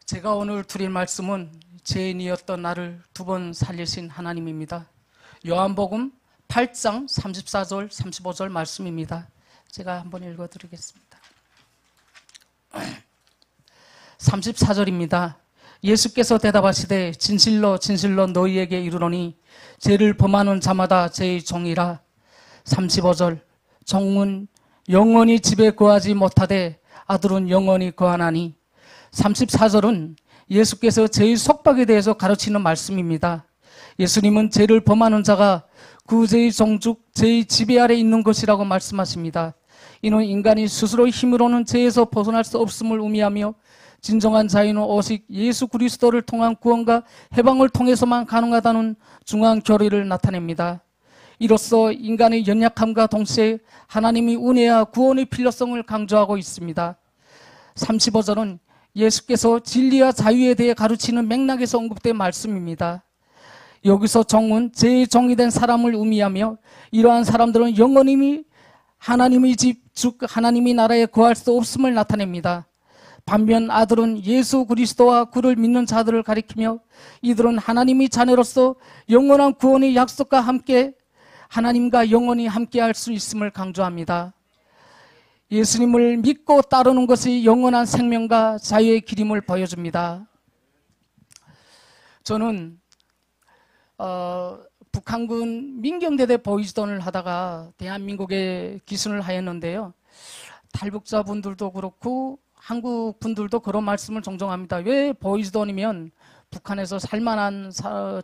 제가 오늘 드릴 말씀은 죄인이었던 나를 두 번 살리신 하나님입니다. 요한복음 8장 34절 35절 말씀입니다. 제가 한번 읽어드리겠습니다. 34절입니다. 예수께서 대답하시되 진실로 진실로 너희에게 이르노니 죄를 범하는 자마다 죄의 종이라. 35절 종은 영원히 집에 거하지 못하되 아들은 영원히 거하나니. 34절은 예수께서 죄의 속박에 대해서 가르치는 말씀입니다. 예수님은 죄를 범하는 자가 그 죄의 종족, 죄의 지배 아래 있는 것이라고 말씀하십니다. 이는 인간이 스스로 힘으로는 죄에서 벗어날 수 없음을 의미하며 진정한 자유는 오직 예수 그리스도를 통한 구원과 해방을 통해서만 가능하다는 중요한 교리를 나타냅니다. 이로써 인간의 연약함과 동시에 하나님의 은혜와 구원의 필요성을 강조하고 있습니다. 35절은 예수께서 진리와 자유에 대해 가르치는 맥락에서 언급된 말씀입니다. 여기서 종은 죄의 종이 된 사람을 의미하며 이러한 사람들은 영원히 하나님의 집, 즉 하나님의 나라에 거할 수 없음을 나타냅니다. 반면 아들은 예수 그리스도와 그를 믿는 자들을 가리키며 이들은 하나님의 자녀로서 영원한 구원의 약속과 함께 하나님과 영원히 함께할 수 있음을 강조합니다. 예수님을 믿고 따르는 것이 영원한 생명과 자유의 길임을 보여줍니다. 저는 북한군 민경대대 보위지원을 하다가 대한민국에 기순을 하였는데요. 탈북자분들도 그렇고 한국 분들도 그런 말씀을 종종 합니다. 왜 보위지원이면 북한에서 살만한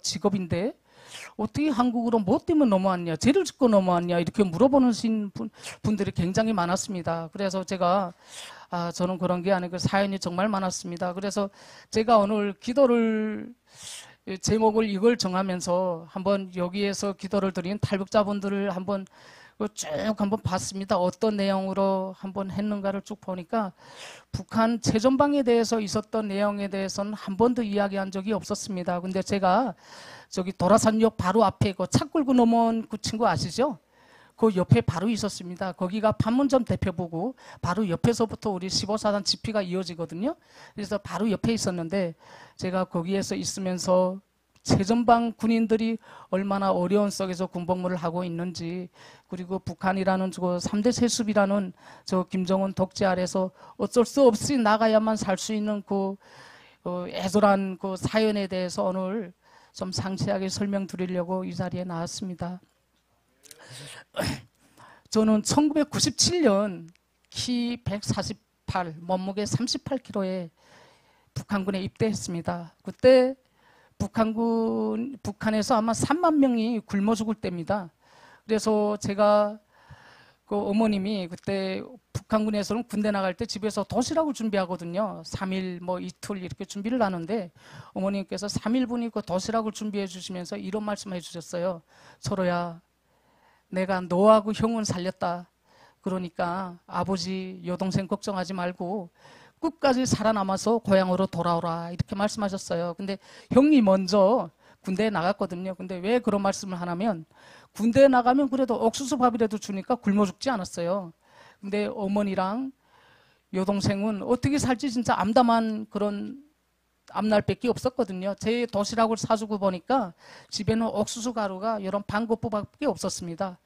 직업인데 어떻게 한국으로 뭐 때문에 넘어왔냐, 죄를 짓고 넘어왔냐 이렇게 물어보는 분들이 굉장히 많았습니다. 그래서 제가 저는 그런 게 아니고 사연이 정말 많았습니다. 그래서 제가 오늘 기도를 제목을 이걸 정하면서 한번 여기에서 기도를 드린 탈북자분들을 한번 쭉 한번 봤습니다. 어떤 내용으로 한번 했는가를 쭉 보니까 북한 최전방에 대해서 있었던 내용에 대해서는 한 번도 이야기한 적이 없었습니다. 근데 제가 저기 도라산역 바로 앞에 그 차 끌고 넘어온 그 친구 아시죠? 그 옆에 바로 있었습니다. 거기가 판문점 대표부고 바로 옆에서부터 우리 15사단 집회가 이어지거든요. 그래서 바로 옆에 있었는데 제가 거기에서 있으면서 최전방 군인들이 얼마나 어려운 속에서 군복무를 하고 있는지, 그리고 북한이라는 저 3대 세습이라는 저 김정은 독재 아래서 어쩔 수 없이 나가야만 살 수 있는 그 애절한 그 사연에 대해서 오늘 좀 상세하게 설명드리려고 이 자리에 나왔습니다. 저는 1997년 키 148, 몸무게 38kg에 북한군에 입대했습니다. 그때 북한에서 아마 3만 명이 굶어 죽을 때입니다. 그래서 제가 그 어머님이 그때 북한군에서는 군대 나갈 때 집에서 도시락을 준비하거든요. 3일 뭐 이틀 이렇게 준비를 하는데 어머님께서 3일분이 그 도시락을 준비해 주시면서 이런 말씀해 주셨어요. 철호야, 내가 너하고 형은 살렸다. 그러니까 아버지 여동생 걱정하지 말고 끝까지 살아남아서 고향으로 돌아오라, 이렇게 말씀하셨어요. 근데 형이 먼저 군대에 나갔거든요. 근데 왜 그런 말씀을 하냐면 군대에 나가면 그래도 옥수수 밥이라도 주니까 굶어 죽지 않았어요. 근데 어머니랑 여동생은 어떻게 살지 진짜 암담한 그런 앞날밖에 없었거든요. 제 도시락을 사주고 보니까 집에는 옥수수 가루가 이런 반거푸밖에 없었습니다.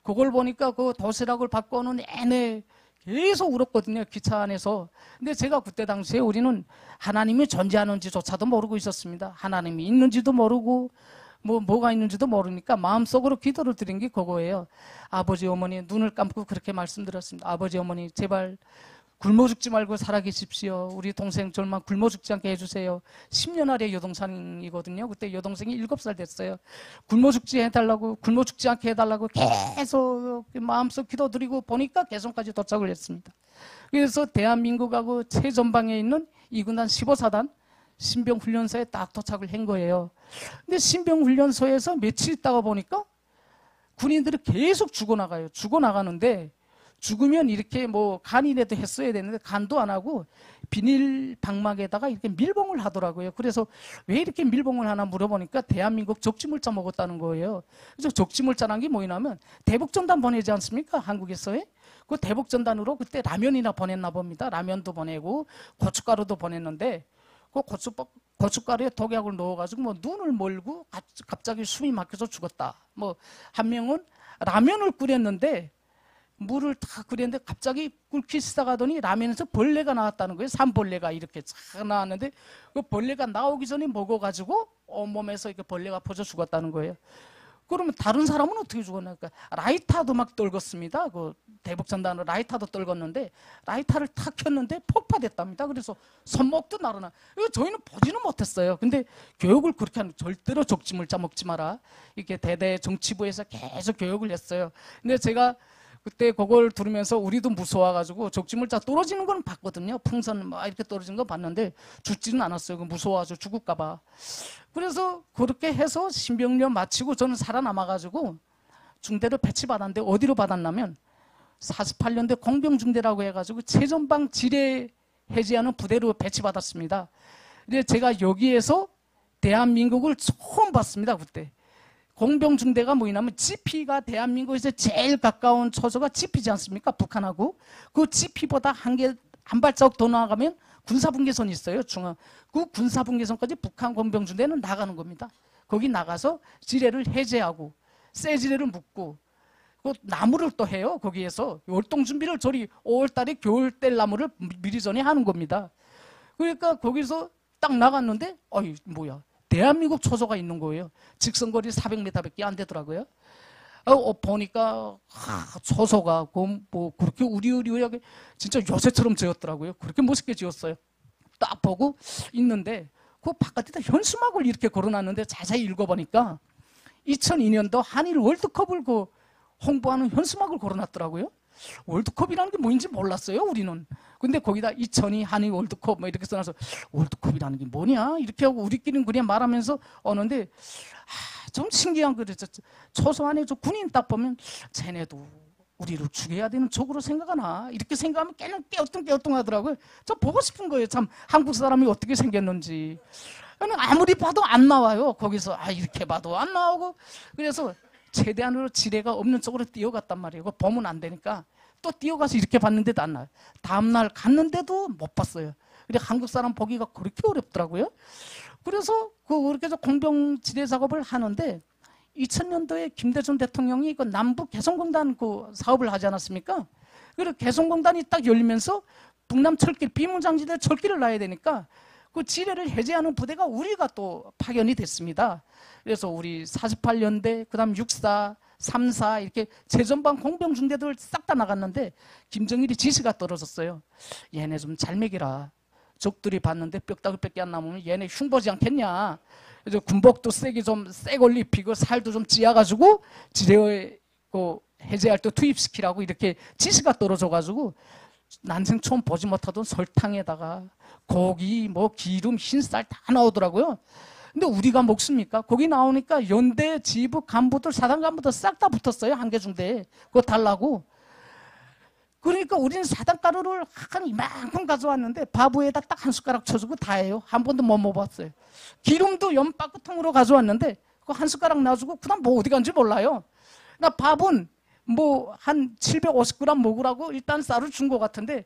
그걸 보니까 그 도시락을 받고 오는 내내 계속 울었거든요. 기차 안에서. 근데 제가 그때 당시에 우리는 하나님이 존재하는지조차도 모르고 있었습니다. 하나님이 있는지도 모르고 뭐가 있는지도 모르니까 마음속으로 기도를 드린 게 그거예요. 아버지 어머니 눈을 감고 그렇게 말씀드렸습니다. 아버지 어머니 제발 굶어 죽지 말고 살아계십시오. 우리 동생 절만 굶어 죽지 않게 해주세요. 10년 아래 여동생이거든요. 그때 여동생이 7살 됐어요. 굶어 죽지 않게 해달라고 계속 마음속 기도드리고 보니까 개성까지 도착을 했습니다. 그래서 대한민국하고 최전방에 있는 2군단 15사단 신병훈련소에 딱 도착을 한 거예요. 근데 신병훈련소에서 며칠 있다가 보니까 군인들이 계속 죽어나가요. 죽어나가는데 죽으면 이렇게 뭐 간이라도 했어야 되는데 간도 안 하고 비닐 방막에다가 이렇게 밀봉을 하더라고요. 그래서 왜 이렇게 밀봉을 하나 물어보니까 대한민국 적지물자 먹었다는 거예요. 그래서 적지물자라는 게 뭐냐면 대북전단 보내지 않습니까? 한국에서의. 그 대북전단으로 그때 라면이나 보냈나 봅니다. 라면도 보내고 고춧가루도 보냈는데 그 고춧가루에 독약을 넣어가지고 뭐 눈을 멀고 갑자기 숨이 막혀서 죽었다. 뭐 한 명은 라면을 끓였는데 물을 다 끓였는데 갑자기 끓기 시작하더니 라면에서 벌레가 나왔다는 거예요. 산벌레가 이렇게 쫙 나왔는데 그 벌레가 나오기 전에 먹어가지고 온몸에서 이렇게 벌레가 퍼져 죽었다는 거예요. 그러면 다른 사람은 어떻게 죽었나? 그러니까 라이터도 막 떨궜습니다. 그 대북전단으로 라이터도 떨궜는데 라이터를 탁 켰는데 폭파됐답니다. 그래서 손목도 날아나. 저희는 보지는 못했어요. 근데 교육을 그렇게 하는, 절대로 족지물자 먹지 마라. 이렇게 대대 정치부에서 계속 교육을 했어요. 근데 제가 그때 그걸 들으면서 우리도 무서워가지고 족지물자 떨어지는 건 봤거든요. 풍선 막 이렇게 떨어지는 거 봤는데 죽지는 않았어요. 무서워가지고 죽을까봐. 그래서 그렇게 해서 신병련 마치고 저는 살아남아가지고 중대를 배치받았는데 어디로 받았냐면 48년대 공병중대라고 해가지고 최전방 지뢰 해제하는 부대로 배치받았습니다. 근데 제가 여기에서 대한민국을 처음 봤습니다. 그때. 공병중대가 뭐냐면 GP가 대한민국에서 제일 가까운 처소가 GP지 않습니까? 북한하고. 그 GP보다 한 발자국 더 나아가면 군사분계선이 있어요. 그 군사분계선까지 북한 공병중대는 나가는 겁니다. 거기 나가서 지뢰를 해제하고 새 지뢰를 묶고 그 나무를 또 해요. 거기에서 월동준비를 저리 5월달에 겨울 뗄 나무를 미리 전에 하는 겁니다. 그러니까 거기서 딱 나갔는데 어이 뭐야 대한민국 초소가 있는 거예요. 직선거리 400m밖에 안 되더라고요. 보니까 초소가 뭐 그렇게 우리우리하게 진짜 요새처럼 지었더라고요. 그렇게 멋있게 지었어요. 딱 보고 있는데 그 바깥에다 현수막을 이렇게 걸어놨는데 자세히 읽어보니까 2002년도 한일 월드컵을 그 홍보하는 현수막을 걸어놨더라고요. 월드컵이라는 게 뭐인지 몰랐어요, 우리는. 근데 거기다 2002 한일 월드컵 뭐 이렇게 써놔서 월드컵이라는 게 뭐냐 이렇게 하고 우리끼리는 그냥 말하면서 오는데 좀 신기한 거죠. 초소 안에 저 군인 딱 보면 쟤네도 우리를 죽여야 되는 적으로 생각하나 이렇게 생각하면 깨우뚱하더라고요. 저 보고 싶은 거예요. 참 한국 사람이 어떻게 생겼는지. 아무리 봐도 안 나와요. 거기서 이렇게 봐도 안 나오고. 그래서 최대한으로 지뢰가 없는 쪽으로 뛰어갔단 말이에요. 그거 보면 안 되니까 또 뛰어가서 이렇게 봤는데도 안 나와요. 다음날 갔는데도 못 봤어요. 근데 한국 사람 보기가 그렇게 어렵더라고요. 그래서 그렇게 해서 공병 지뢰 작업을 하는데 2000년도에 김대중 대통령이 그 남북 개성공단 그 사업을 하지 않았습니까? 그래서 개성공단이 딱 열리면서 북남 철길 비무장지대 철길을 놔야 되니까 그 지뢰를 해제하는 부대가 우리가 또 파견이 됐습니다. 그래서 우리 48년대, 그 다음 64, 34 이렇게 최전방 공병중대들 싹 다 나갔는데 김정일이 지시가 떨어졌어요. 얘네 좀 잘 먹이라. 적들이 봤는데 뼈다귀밖에 안 남으면 얘네 흉보지 않겠냐. 그래서 군복도 세게 좀 새 걸 입히고 살도 좀 찌어가지고 지뢰 해제할 때 투입시키라고 이렇게 지시가 떨어져가지고 난생 처음 보지 못하던 설탕에다가 고기, 뭐 기름, 흰쌀 다 나오더라고요. 근데 우리가 먹습니까? 거기 나오니까 연대, 지부, 간부들, 사단 간부들 싹 다 붙었어요. 한계중대에. 그거 달라고. 그러니까 우리는 사단 가루를 한 이만큼 가져왔는데 바보에다 딱 한 숟가락 쳐주고 다 해요. 한 번도 못 먹어봤어요. 기름도 연바구통으로 가져왔는데 그거 한 숟가락 놔주고 그다음 뭐 어디 간지 몰라요. 나 밥은 뭐 한 750g 먹으라고 일단 쌀을 준 것 같은데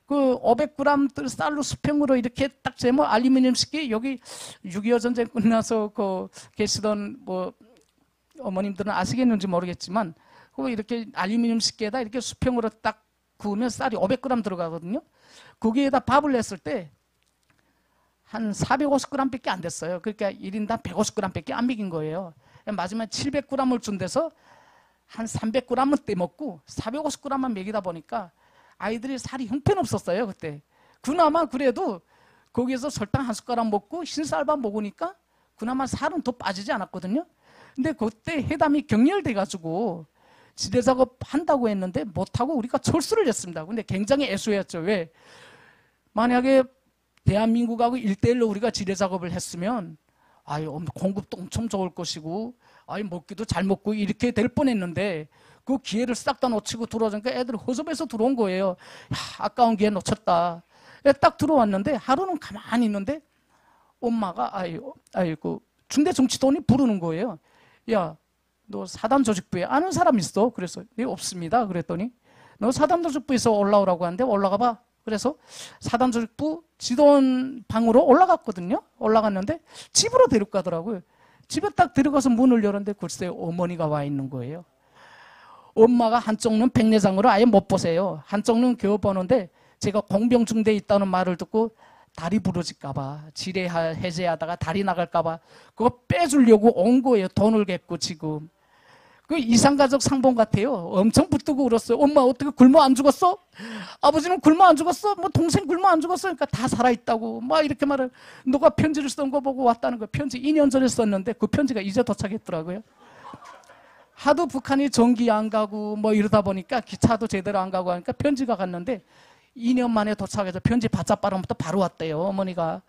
그 500g 쌀로 수평으로 이렇게 딱 재면 알루미늄 식기 여기 6.25 전쟁 끝나서 그 계시던 뭐 어머님들은 아시겠는지 모르겠지만 그 이렇게 알루미늄 식기에다 이렇게 수평으로 딱 구우면 쌀이 500g 들어가거든요. 거기에다 밥을 냈을 때 한 450g밖에 안 됐어요. 그러니까 1인당 150g밖에 안 먹인 거예요. 마지막에 700g을 준 데서 한 300g은 떼먹고 450g만 먹이다 보니까 아이들이 살이 형편없었어요. 그때. 그나마 그래도 거기에서 설탕 한 숟가락 먹고 흰쌀밥 먹으니까 그나마 살은 더 빠지지 않았거든요. 근데 그때 회담이 격렬돼가지고 지뢰 작업 한다고 했는데 못하고 우리가 철수를 했습니다. 근데 굉장히 애수였죠. 왜? 만약에 대한민국하고 1대1로 우리가 지뢰 작업을 했으면 공급도 엄청 좋을 것이고 먹기도 잘 먹고 이렇게 될 뻔했는데 그 기회를 싹 다 놓치고 들어오니까 애들 허접해서 들어온 거예요. 아까운 기회 놓쳤다. 딱 들어왔는데 하루는 가만히 있는데 엄마가 그 중대 정치도원이 부르는 거예요. 야, 너 사단 조직부에 아는 사람 있어? 그래서 네 없습니다. 그랬더니 너 사단 조직부에서 올라오라고 하는데 올라가 봐. 그래서 사단조직부 지도원 방으로 올라갔거든요. 올라갔는데 집으로 데리고 가더라고요. 집에 딱 들어가서 문을 열었는데 글쎄요, 어머니가 와 있는 거예요. 엄마가 한쪽 눈 백내장으로 아예 못 보세요. 한쪽 눈 겨우 보는데 제가 공병중대에 있다는 말을 듣고 다리 부러질까봐, 지뢰 해제하다가 다리 나갈까봐 그거 빼주려고 온 거예요. 돈을 겠고 지금. 그 이상가족 상봉 같아요. 엄청 붙들고 울었어요. 엄마 어떻게 굶어 안 죽었어? 아버지는 굶어 안 죽었어? 뭐 동생 굶어 안 죽었어? 그러니까 다 살아있다고 막 이렇게 말을. 너가 편지를 쓴 거 보고 왔다는 거예요. 편지 2년 전에 썼는데 그 편지가 이제 도착했더라고요. 하도 북한이 전기 안 가고 뭐 이러다 보니까 기차도 제대로 안 가고 하니까 편지가 갔는데 2년 만에 도착해서 편지 바짝 빨아부터 바로 왔대요. 어머니가.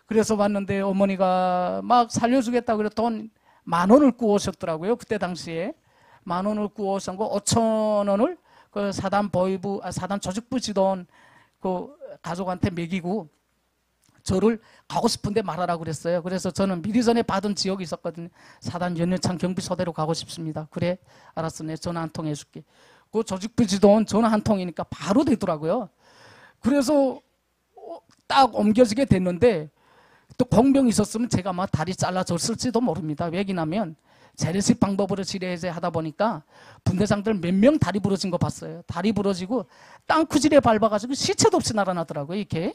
그래서 왔는데 어머니가 막 살려주겠다고 그래 돈 10,000원을 구워오셨더라고요. 그때 당시에 10,000원을 구워오셨고 5,000원을 그 사단 조직부 지도원 그 가족한테 먹이고 저를 가고 싶은데 말하라고 그랬어요. 그래서 저는 미리 전에 받은 지역이 있었거든요. 사단 연료창 경비소대로 가고 싶습니다. 그래, 알았어, 내 전화 한 통 해줄게. 그 조직부 지도원 전화 한 통이니까 바로 되더라고요. 그래서 딱 옮겨지게 됐는데 또 공병이 있었으면 제가 막 다리 잘라줬을지도 모릅니다. 왜냐하면 재래식 방법으로 지뢰해제 하다 보니까 분대장들 몇 명 다리 부러진 거 봤어요. 다리 부러지고 땅구질에 밟아가지고 시체도 없이 날아나더라고요. 이렇게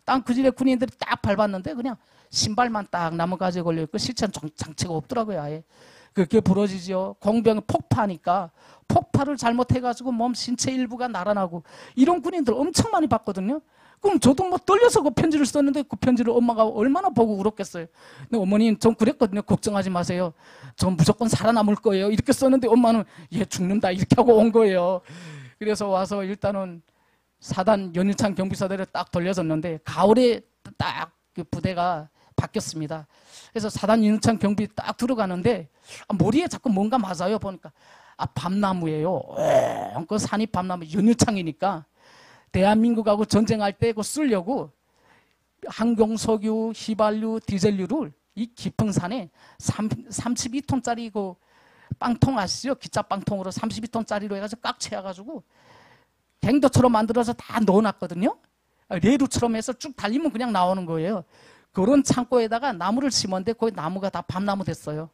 땅구질에 군인들이 딱 밟았는데 그냥 신발만 딱 나뭇가지에 걸려있고 시체는 장치가 없더라고요. 아예. 그게 부러지죠. 공병이 폭파하니까 폭파를 잘못해가지고 몸 신체 일부가 날아나고 이런 군인들 엄청 많이 봤거든요. 그럼 저도 뭐 떨려서 그 편지를 썼는데 그 편지를 엄마가 얼마나 보고 울었겠어요. 근데 어머니는 전 그랬거든요. 걱정하지 마세요. 전 무조건 살아남을 거예요. 이렇게 썼는데 엄마는 얘 죽는다 이렇게 하고 온 거예요. 그래서 와서 일단은 사단 연유창 경비소대를 딱 돌려줬는데 가을에 딱 그 부대가 바뀌었습니다. 그래서 사단 연유창 경비 딱 들어가는데 머리에 자꾸 뭔가 맞아요. 보니까 밤나무예요. 그 산이 밤나무 연유창이니까 대한민국하고 전쟁할 때 그거 쓰려고 항공석유, 휘발유, 디젤유를 이 깊은 산에 32톤짜리 그 빵통 아시죠? 기차 빵통으로 32톤짜리로 해가지고 꽉 채워가지고 갱도처럼 만들어서 다 넣어놨거든요. 레루처럼 해서 쭉 달리면 그냥 나오는 거예요. 그런 창고에다가 나무를 심었는데 거기 나무가 다 밤나무 됐어요.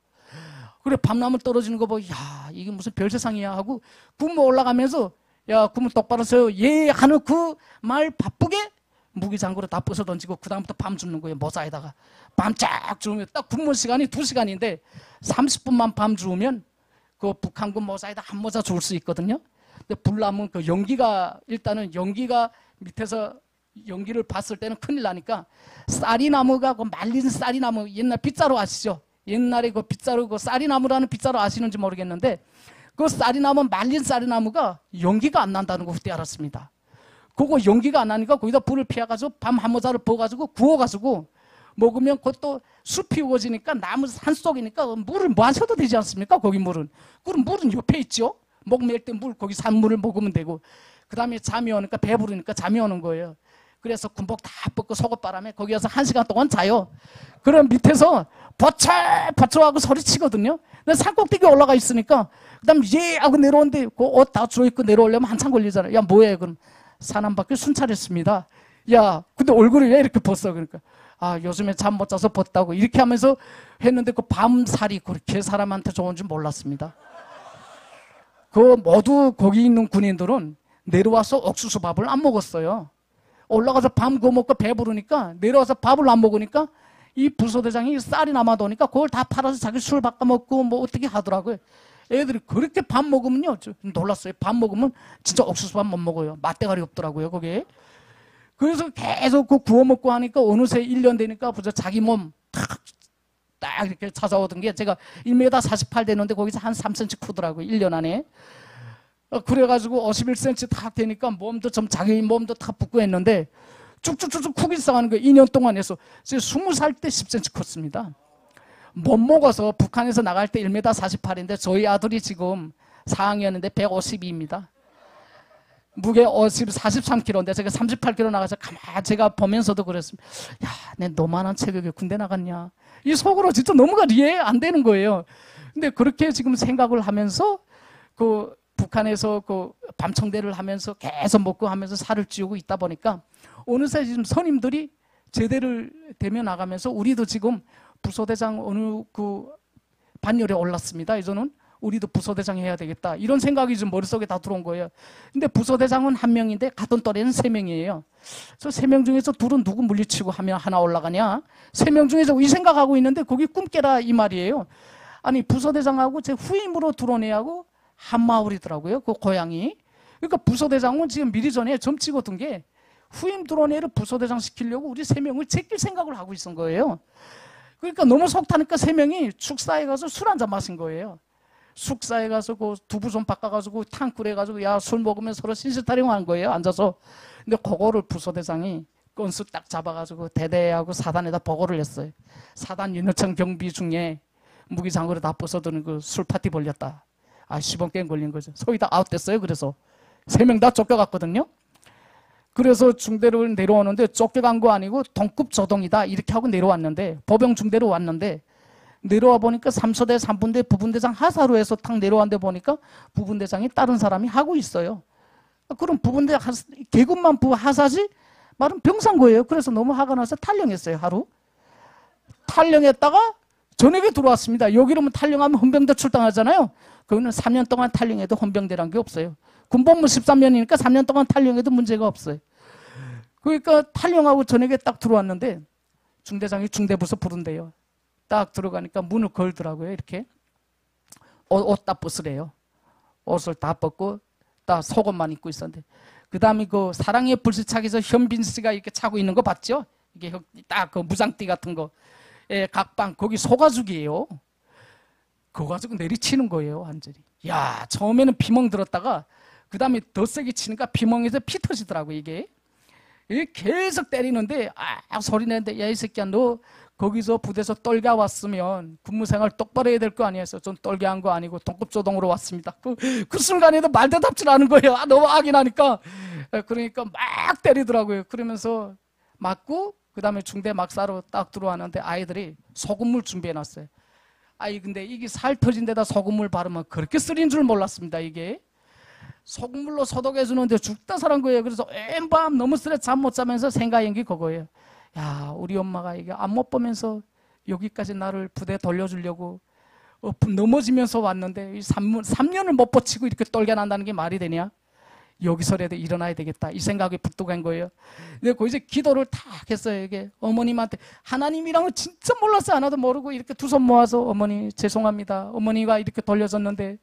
그래 밤나무 떨어지는 거 보고 야 이게 무슨 별세상이야 하고 군무 올라가면서 야 군무 똑바로 서요. 예 하는 그 말 바쁘게 무기장구로 다 부숴 던지고 그 다음부터 밤 줍는 거예요. 모자에다가 밤 쫙 주면 딱 군무 시간이 2시간인데 30분만 밤 주우면 그 북한군 모자에다 한 모자 줄 수 있거든요. 근데 불나면 그 연기가 일단은 연기가 밑에서 연기를 봤을 때는 큰일 나니까 쌀이나무가 그 말린 쌀이나무 옛날 빗자루 아시죠? 옛날에 그 빗자루 그 쌀이나무라는 빗자루 아시는지 모르겠는데 그 쌀이나무 말린 쌀이나무가 연기가 안 난다는 거 그때 알았습니다. 그거 연기가 안 나니까 거기다 불을 피워가지고 밤 한 모자를 부어가지고 구워가지고 먹으면 그것도 숲이 우거지니까 나무 산속이니까 물을 마셔도 되지 않습니까? 거기 물은. 그럼 물은 옆에 있죠. 목 맬 때 물 거기 산물을 먹으면 되고 그 다음에 잠이 오니까 배부르니까 잠이 오는 거예요. 그래서 군복 다 벗고 속옷바람에 거기 와서 1시간 동안 자요. 그럼 밑에서 버쳐버쳐하고 소리치거든요. 근데 산꼭대기에 올라가 있으니까 그 다음에 예 하고 내려오는데 그 옷 다 주워입고 내려오려면 한참 걸리잖아요. 야 뭐해 그럼 산 한 바퀴 순찰했습니다. 야 근데 얼굴을 왜 이렇게 벗어 그러니까 아 요즘에 잠 못 자서 벗다고 이렇게 하면서 했는데 그 밤살이 그렇게 사람한테 좋은 줄 몰랐습니다. 그 모두 거기 있는 군인들은 내려와서 옥수수 밥을 안 먹었어요. 올라가서 밤 구워 먹고 배부르니까 내려와서 밥을 안 먹으니까 이 부소대장이 쌀이 남아도니까 그걸 다 팔아서 자기 술 바꿔 먹고 뭐 어떻게 하더라고요. 애들이 그렇게 밥 먹으면요 놀랐어요. 밥 먹으면 진짜 옥수수 밥 못 먹어요. 맛대가리 없더라고요 거기에. 그래서 계속 그 구워 먹고 하니까 어느새 1년 되니까 벌써 자기 몸 딱 이렇게 찾아오던 게 제가 1m 48 되는데 거기서 한 3cm 크더라고요. 1년 안에. 그래가지고 51cm 딱 되니까 몸도 좀 자기 몸도 다 붙고 했는데 쭉쭉쭉쭉 크기 시작하는 거예요. 2년 동안 해서 20살 때 10cm 컸습니다. 못 먹어서 북한에서 나갈 때 1m 48인데 저희 아들이 지금 4학년인데 152입니다. 무게 43kg인데 제가 38kg 나가서 가만히 제가 보면서도 그랬습니다. 야, 내 너만한 체격에 군대 나갔냐. 이 속으로 진짜 너무가 이해 안 되는 거예요. 근데 그렇게 지금 생각을 하면서 그 북한에서 그 밤청대를 하면서 계속 먹고 하면서 살을 찌우고 있다 보니까 어느새 지금 선임들이 제대를 되며 나가면서 우리도 지금 부소대장 어느 그 반열에 올랐습니다. 이제는 우리도 부소대장 해야 되겠다. 이런 생각이 좀 머릿속에 다 들어온 거예요. 근데 부소대장은 한 명인데 같은 또래는 세 명이에요. 저 세 명 중에서 둘은 누구 물리치고 하면 하나 올라가냐? 세 명 중에서 이 생각하고 있는데 거기 꿈 깨라 이 말이에요. 아니 부소대장하고 제 후임으로 들어온 애하고 한마을이더라고요. 그 고향이. 그러니까 부소대장은 지금 미리 전에 점치고 둔 게 후임 들어온 애를 부소대장 시키려고 우리 세 명을 제낄 생각을 하고 있은 거예요. 그러니까 너무 속타니까 세 명이 축사에 가서 술 한잔 마신 거예요. 숙사에 가서 그 두부 좀 바꿔가지고 탕 끓여가지고 야 술 먹으면 서로 신세타령하는 거예요. 앉아서. 근데 그거를 부소대장이 건수 딱 잡아가지고 대대하고 사단에다 보고를 했어요. 사단 윤여청 경비 중에 무기장구로 다 부숴두는 그 술 파티 벌렸다. 아, 시범게임 걸린 거죠. 소위 다 아웃됐어요. 그래서 세 명 다 쫓겨갔거든요. 그래서 중대를 내려오는데 쫓겨간 거 아니고 동급 조동이다 이렇게 하고 내려왔는데 보병 중대로 왔는데 내려와 보니까 3소대 3분대 부분대장 하사로 해서 탁 내려왔는데 보니까 부분대장이 다른 사람이 하고 있어요. 그럼 부분대 계급만 하사지 말은 병산 거예요. 그래서 너무 화가 나서 탈령했어요. 하루 탈령했다가 저녁에 들어왔습니다. 여기로면 탈령하면 헌병대 출당하잖아요. 그거는 3년 동안 탈령해도 헌병대란 게 없어요. 군복무 13년이니까 3년 동안 탈령해도 문제가 없어요. 그러니까 탈령하고 저녁에 딱 들어왔는데 중대장이 중대부서 부른대요. 딱 들어가니까 문을 걸더라고요. 이렇게 옷 다 벗으래요. 옷을 다 벗고 딱 속옷만 입고 있었는데 그 다음에 그 사랑의 불시착에서 현빈 씨가 이렇게 차고 있는 거 봤죠? 이게 딱 그 무장띠 같은 거 각방 거기 소가죽이에요. 그거 가지고 내리치는 거예요. 완전히. 야, 처음에는 비멍 들었다가 그 다음에 더 세게 치니까 비멍에서 피 터지더라고 이게. 계속 때리는데 소리 내는데 야 이 새끼야 너 거기서 부대에서 떨게 왔으면 근무생활 똑바로 해야 될 거 아니었어. 좀 떨게 한 거 아니고 동급조동으로 왔습니다. 그 순간에도 말 대답질 하는 거예요. 너무 악이나니까. 그러니까 막 때리더라고요. 그러면서 맞고 그 다음에 중대 막사로 딱 들어왔는데 아이들이 소금물 준비해놨어요. 근데 이게 살 터진 데다 소금물 바르면 그렇게 쓰린 줄 몰랐습니다. 이게 소금물로 소독해 주는데 죽다 살은 거예요. 그래서 엠밤 너무 쓰레 잠 못 자면서 생각한 게 그거예요. 야, 우리 엄마가 이게 안 못 보면서 여기까지 나를 부대 돌려주려고 넘어지면서 왔는데 3년을 못 버티고 이렇게 떨게 난다는 게 말이 되냐? 여기서라도 일어나야 되겠다 이 생각이 불뚝한 거예요. 근데 그 이제 기도를 탁 했어요. 이게 어머님한테 하나님이란 거 진짜 몰랐어요. 하나도 모르고 이렇게 두 손 모아서 어머니 죄송합니다. 어머니가 이렇게 돌려줬는데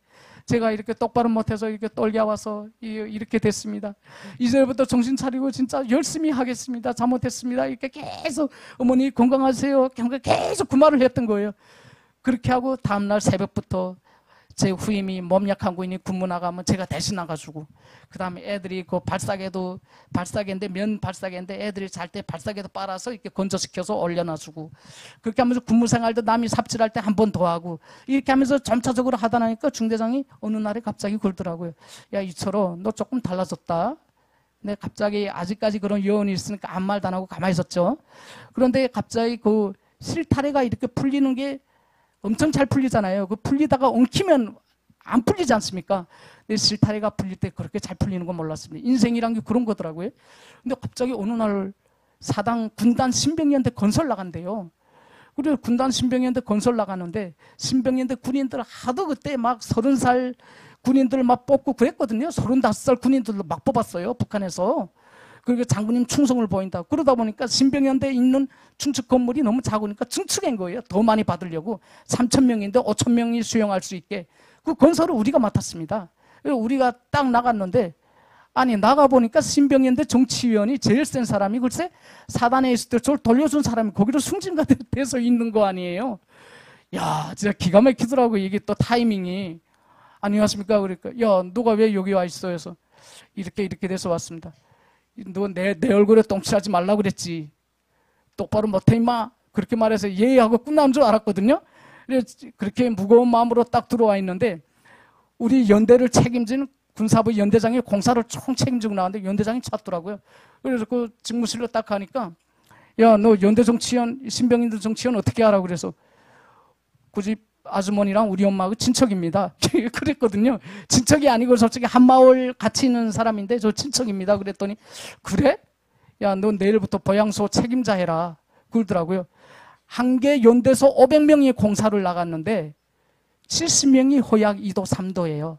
제가 이렇게 똑바로 못해서 이렇게 떨게 와서 이렇게 됐습니다. 이제부터 정신 차리고 진짜 열심히 하겠습니다. 잘못했습니다. 이렇게 계속 어머니 건강하세요. 계속 그 말을 했던 거예요. 그렇게 하고 다음날 새벽부터 제 후임이 몸 약한 군인이 군무 나가면 제가 대신 나가주고 그 다음에 애들이 그 발사계인데 면 발사계인데 애들이 잘 때 발사계도 빨아서 이렇게 건조시켜서 올려놔주고 그렇게 하면서 군무 생활도 남이 삽질할 때 한 번 더 하고 이렇게 하면서 점차적으로 하다 나니까 중대장이 어느 날에 갑자기 굴더라고요. 야 이철호 너 조금 달라졌다. 근데 갑자기 아직까지 그런 여운이 있으니까 아무 말도 안 하고 가만히 있었죠. 그런데 갑자기 그 실타래가 이렇게 풀리는 게 엄청 잘 풀리잖아요. 그 풀리다가 엉키면 안 풀리지 않습니까? 근데 실타래가 풀릴 때 그렇게 잘 풀리는 건 몰랐습니다. 인생이란 게 그런 거더라고요. 근데 갑자기 어느 날 사당 군단 신병연대 건설 나간대요. 그래서 군단 신병연대 건설 나가는데 신병연대 군인들 하도 그때 막 30살 군인들 막 뽑고 그랬거든요. 35살 군인들도 막 뽑았어요. 북한에서. 그리고 장군님 충성을 보인다. 그러다 보니까 신병연대에 있는 중축 건물이 너무 작으니까 증축한 거예요. 더 많이 받으려고. 3,000명인데 5,000명이 수용할 수 있게. 그 건설을 우리가 맡았습니다. 우리가 딱 나갔는데 아니 나가보니까 신병연대 정치위원이 제일 센 사람이 글쎄 사단에 있을 때 저를 돌려준 사람이 거기로 승진가 돼서 있는 거 아니에요. 야 진짜 기가 막히더라고. 이게 또 타이밍이. 안녕하십니까 그러니까 야 너가 왜 여기 와 있어 해서 이렇게 돼서 왔습니다. 너 내 얼굴에 똥칠하지 말라고 그랬지. 똑바로 못해 임마. 그렇게 말해서 예의하고 끝난 줄 알았거든요. 그렇게 무거운 마음으로 딱 들어와 있는데 우리 연대를 책임지는 군사부 연대장이 공사를 총 책임지고 나왔는데 연대장이 찾더라고요. 그래서 그 직무실로 딱 가니까 야 너 연대 정치원 신병인들 정치원 어떻게 하라고 그래서 굳이 아주머니랑 우리 엄마하고 친척입니다. 그랬거든요. 친척이 아니고 솔직히 한 마을 같이 있는 사람인데 저 친척입니다. 그랬더니 그래? 야, 너 내일부터 보양소 책임자 해라. 그러더라고요. 한 개 연대서 500명이 공사를 나갔는데 70명이 허약 2도, 3도예요.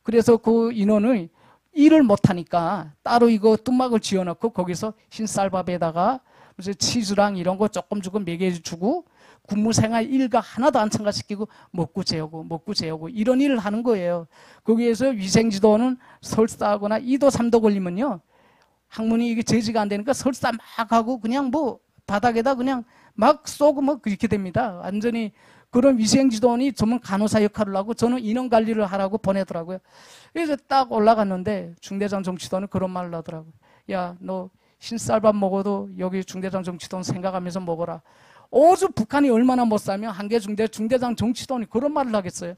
그래서 그 인원을 일을 못하니까 따로 이거 뚜막을 지어놓고 거기서 흰쌀밥에다가 무슨 치즈랑 이런 거 조금 주고 먹여주고 군무생활 일과 하나도 안 참가시키고 먹고 재우고 이런 일을 하는 거예요. 거기에서 위생지도는 설사하거나 2도, 3도 걸리면요. 학문이 이게 제지가 안 되니까 설사 막 하고 그냥 뭐 바닥에다 그냥 막 쏘고 뭐 그렇게 됩니다. 완전히 그런 위생지도원이 전문 간호사 역할을 하고 저는 인원관리를 하라고 보내더라고요. 그래서 딱 올라갔는데 중대장 정치도원은 그런 말을 하더라고요. 야, 너 흰쌀밥 먹어도 여기 중대장 정치도원 생각하면서 먹어라. 어주 북한이 얼마나 못 살면 한개 중대장 정치도원이 그런 말을 하겠어요.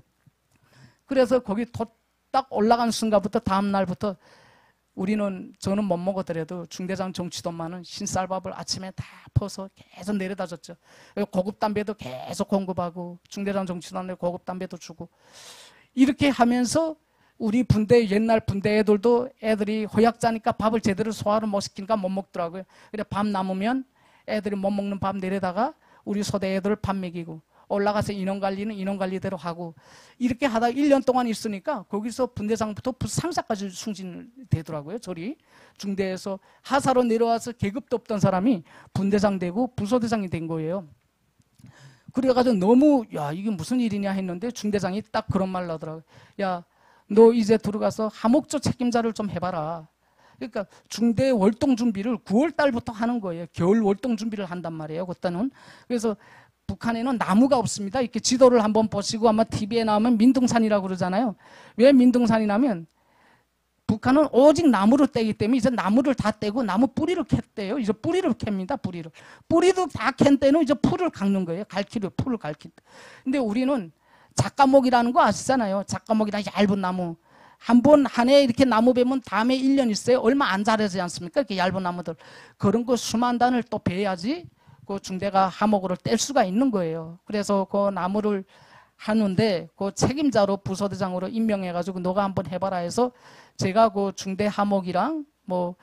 그래서 거기 딱 올라간 순간부터 다음 날부터 저는 못 먹었더라도 중대장 정치도원만은 흰쌀밥을 아침에 다 퍼서 계속 내려다 줬죠. 고급 담배도 계속 공급하고 중대장 정치도원에 고급 담배도 주고 이렇게 하면서 우리 옛날 분대 애들도 애들이 허약자니까 밥을 제대로 소화를 못 시키니까 못 먹더라고요. 그래 밥 남으면 애들이 못 먹는 밥 내려다가 우리 소대 애들 밥 먹이고 올라가서 인원관리는 인원관리대로 하고 이렇게 하다 1년 동안 있으니까 거기서 분대장부터 부상사까지 승진되더라고요. 저리 중대에서 하사로 내려와서 계급도 없던 사람이 분대장 되고 부소대장이 된 거예요. 그래가지고 너무 야 이게 무슨 일이냐 했는데 중대장이 딱 그런 말을 하더라고요. 야 너 이제 들어가서 하목조 책임자를 좀 해봐라. 그러니까 중대 월동 준비를 9월 달부터 하는 거예요. 겨울 월동 준비를 한단 말이에요. 그때는. 그래서 북한에는 나무가 없습니다. 이렇게 지도를 한번 보시고 아마 TV에 나오면 민둥산이라고 그러잖아요. 왜 민둥산이냐면 북한은 오직 나무를 떼기 때문에 이제 나무를 다 떼고 나무 뿌리를 캤대요. 이제 뿌리를 캡니다. 뿌리도 다 캔 때는 이제 풀을 깎는 거예요. 풀을 갈킬 때. 근데 우리는 작가목이라는 거 아시잖아요. 작가목이란 얇은 나무. 한 해 이렇게 나무 베면 다음에 1년 있어요. 얼마 안 자라지 않습니까? 이렇게 얇은 나무들. 그런 거 수만 단을 또 베야지 그 중대가 하목으로 뗄 수가 있는 거예요. 그래서 그 나무를 하는데 그 책임자로 부소대장으로 임명해가지고 너가 한번 해봐라 해서 제가 그 중대 하목이랑 뭐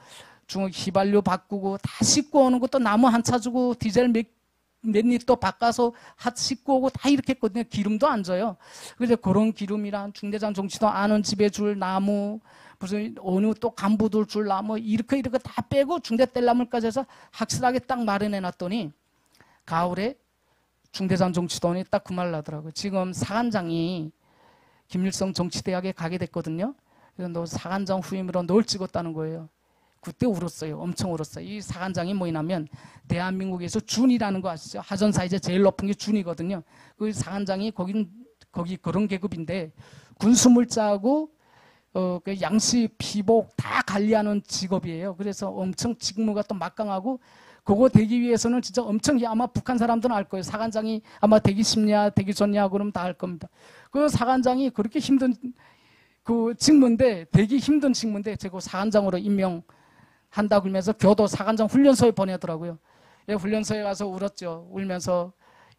휘발유 바꾸고 다 싣고 오는 것도 나무 한 차 주고 디젤 몇 리터 바꿔서 싣고 오고 다 이렇게 했거든요. 기름도 안 줘요. 그래서 그런 기름이랑 중대장 정치도 아는 집에 줄 나무 무슨 어느 또 간부들 줄 나무 이렇게 다 빼고 중대 뗄나물까지 해서 확실하게 딱 마련해 놨더니 가을에 중대장 정치도원이 딱 그 말을 하더라고요. 지금 사관장이 김일성 정치대학에 가게 됐거든요. 그래서 너 사관장 후임으로 널 찍었다는 거예요. 그때 울었어요. 엄청 울었어요. 이 사관장이 뭐냐면 대한민국에서 준이라는 거 아시죠? 하전사 이제 제일 높은 게 준이거든요. 그 사관장이 거기 그런 계급인데 군수물자하고 그 양식 피복 다 관리하는 직업이에요. 그래서 엄청 직무가 또 막강하고 그거 되기 위해서는 진짜 엄청 아마 북한 사람들은 알 거예요. 사관장이 아마 되기 쉽냐 되기 좋냐 그러면 다 알 겁니다. 그 사관장이 그렇게 힘든 그 직무인데 되기 힘든 직무인데 제가 사관장으로 임명한다 그러면서 교도 사관장 훈련소에 보내더라고요. 예, 훈련소에 가서 울었죠. 울면서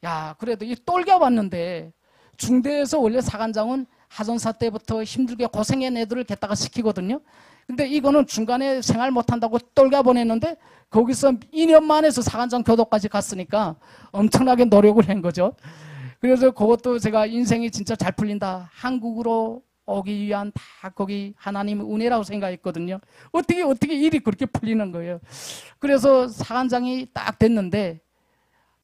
야 그래도 이 똘겨 왔는데 중대에서 원래 사관장은 하전사 때부터 힘들게 고생한 애들을 갖다가 시키거든요. 근데 이거는 중간에 생활 못한다고 똘겨 보냈는데 거기서 2년 만에서 사관장 교도까지 갔으니까 엄청나게 노력을 한 거죠. 그래서 그것도 제가 인생이 진짜 잘 풀린다. 한국으로 오기 위한 다 거기 하나님의 은혜라고 생각했거든요. 어떻게 일이 그렇게 풀리는 거예요. 그래서 사관장이 딱 됐는데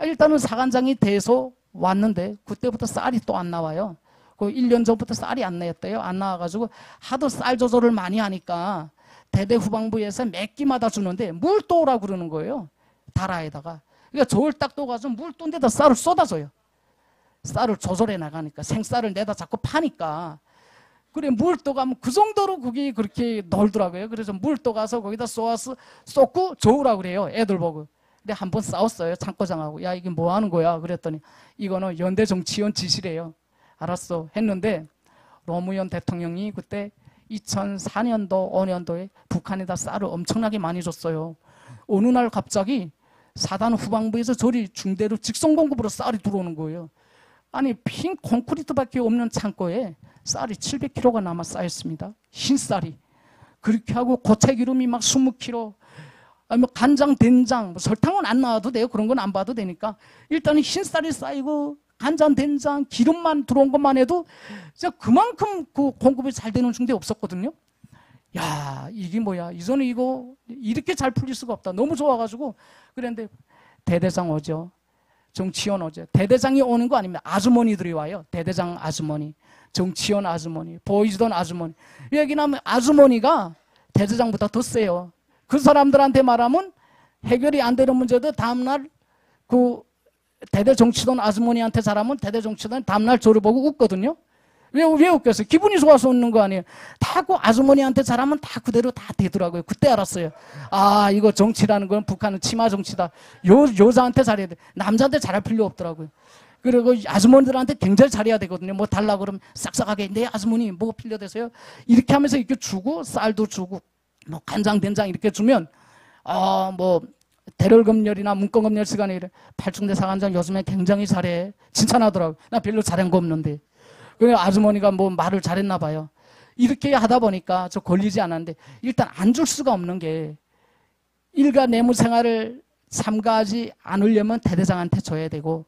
일단은 사관장이 돼서 왔는데 그때부터 쌀이 또 안 나와요. 그 1년 전부터 쌀이 안 나왔대요. 안 나와가지고 하도 쌀 조절을 많이 하니까 대대 후방부에서 몇 끼마다 주는데 물 떠오라고 그러는 거예요. 다라에다가. 그러니까 저울 딱 떠가지고 물 떤 데다 쌀을 쏟아줘요. 쌀을 조절해 나가니까 생쌀을 내다 자꾸 파니까. 그래 물 떠가면 그 정도로 그게 그렇게 놀더라고요. 그래서 물 떠가서 거기다 쏟고 저으라고 그래요. 애들 보고. 근데 한번 싸웠어요. 창고장하고. 야 이게 뭐 하는 거야? 그랬더니 이거는 연대 정치원 지시래요. 알았어 했는데 노무현 대통령이 그때 2004년도 5년도에 북한에다 쌀을 엄청나게 많이 줬어요. 어느 날 갑자기 사단 후방부에서 저리 중대로 직송 공급으로 쌀이 들어오는 거예요. 아니 빈 콘크리트밖에 없는 창고에 쌀이 700kg가 남아 쌓였습니다. 흰쌀이. 그렇게 하고 고체기름이 막 20kg, 뭐 간장, 된장, 뭐 설탕은 안 나와도 돼요. 그런 건 안 봐도 되니까. 일단은 흰쌀이 쌓이고 간장, 된장, 기름만 들어온 것만 해도 진짜 그만큼 그 공급이 잘 되는 중대 없었거든요. 야, 이게 뭐야. 이전에 이거 이렇게 잘 풀릴 수가 없다. 너무 좋아가지고. 그런데 대대장 오죠. 정치원 오죠. 대대장이 오는 거 아닙니다. 아주머니들이 와요. 대대장 아주머니, 정치원 아주머니, 보이지던 아주머니. 여기는 아주머니가 대대장보다 더 세요. 그 사람들한테 말하면 해결이 안 되는 문제도 다음날 그 대대 정치던 아주머니한테 잘하면 대대 정치던 다음날 저를 보고 웃거든요. 왜 웃겠어요? 기분이 좋아서 웃는 거 아니에요. 다 그 아주머니한테 잘하면 다 그대로 다 되더라고요. 그때 알았어요. 아, 이거 정치라는 건 북한은 치마 정치다. 여자한테 잘해야 돼. 남자한테 잘할 필요 없더라고요. 그리고 아주머니들한테 굉장히 잘해야 되거든요. 뭐 달라 그러면 싹싹하게 네 아주머니 뭐가 필요되세요? 이렇게 하면서 이렇게 주고 쌀도 주고 뭐 간장 된장 이렇게 주면 뭐 대월금열이나 문건금열 시간에 팔중대 사관장 요즘에 굉장히 잘해 칭찬하더라고요. 나 별로 잘한 거 없는데. 그래 아주머니가 뭐 말을 잘했나 봐요. 이렇게 하다 보니까 저 걸리지 않았는데 일단 안 줄 수가 없는 게 일가 내무 생활을 참가하지 않으려면 대대장한테 줘야 되고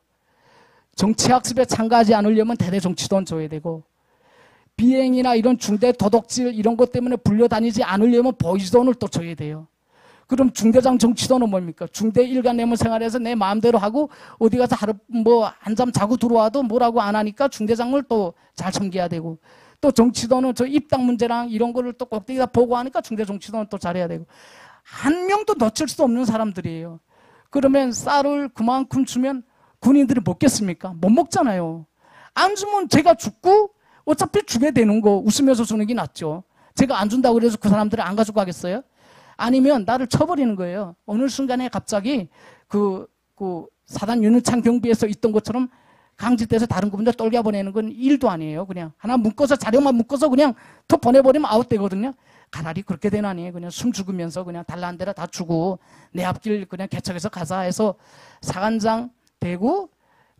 정치학습에 참가하지 않으려면 대대 정치돈 줘야 되고 비행이나 이런 중대 도덕질 이런 것 때문에 불려다니지 않으려면 보이지돈을 또 줘야 돼요. 그럼 중대장 정치돈은 뭡니까? 중대 일간 내무 생활에서 내 마음대로 하고 어디 가서 하루 뭐 한잠 자고 들어와도 뭐라고 안 하니까 중대장을 또 잘 섬겨야 되고 또 정치돈은 저 입당 문제랑 이런 거를 또 꼭대기다 보고하니까 중대 정치돈은 또 잘해야 되고 한 명도 놓칠 수 없는 사람들이에요. 그러면 쌀을 그만큼 주면 군인들이 먹겠습니까? 못 먹잖아요. 안 주면 제가 죽고 어차피 주게 되는 거 웃으면서 주는 게 낫죠. 제가 안 준다고 그래서 그 사람들을 안 가지고 가겠어요? 아니면 나를 쳐버리는 거예요. 어느 순간에 갑자기 그 사단 윤은창 경비에서 있던 것처럼 강직돼서 다른 군대 떨겨보내는 건 일도 아니에요. 그냥 하나 묶어서 자료만 묶어서 그냥 더 보내버리면 아웃되거든요. 가라리 그렇게 되는 아니에요. 그냥 숨 죽으면서 그냥 달라는 대로 다 주고 내 앞길 그냥 개척해서 가자 해서 사관장 되고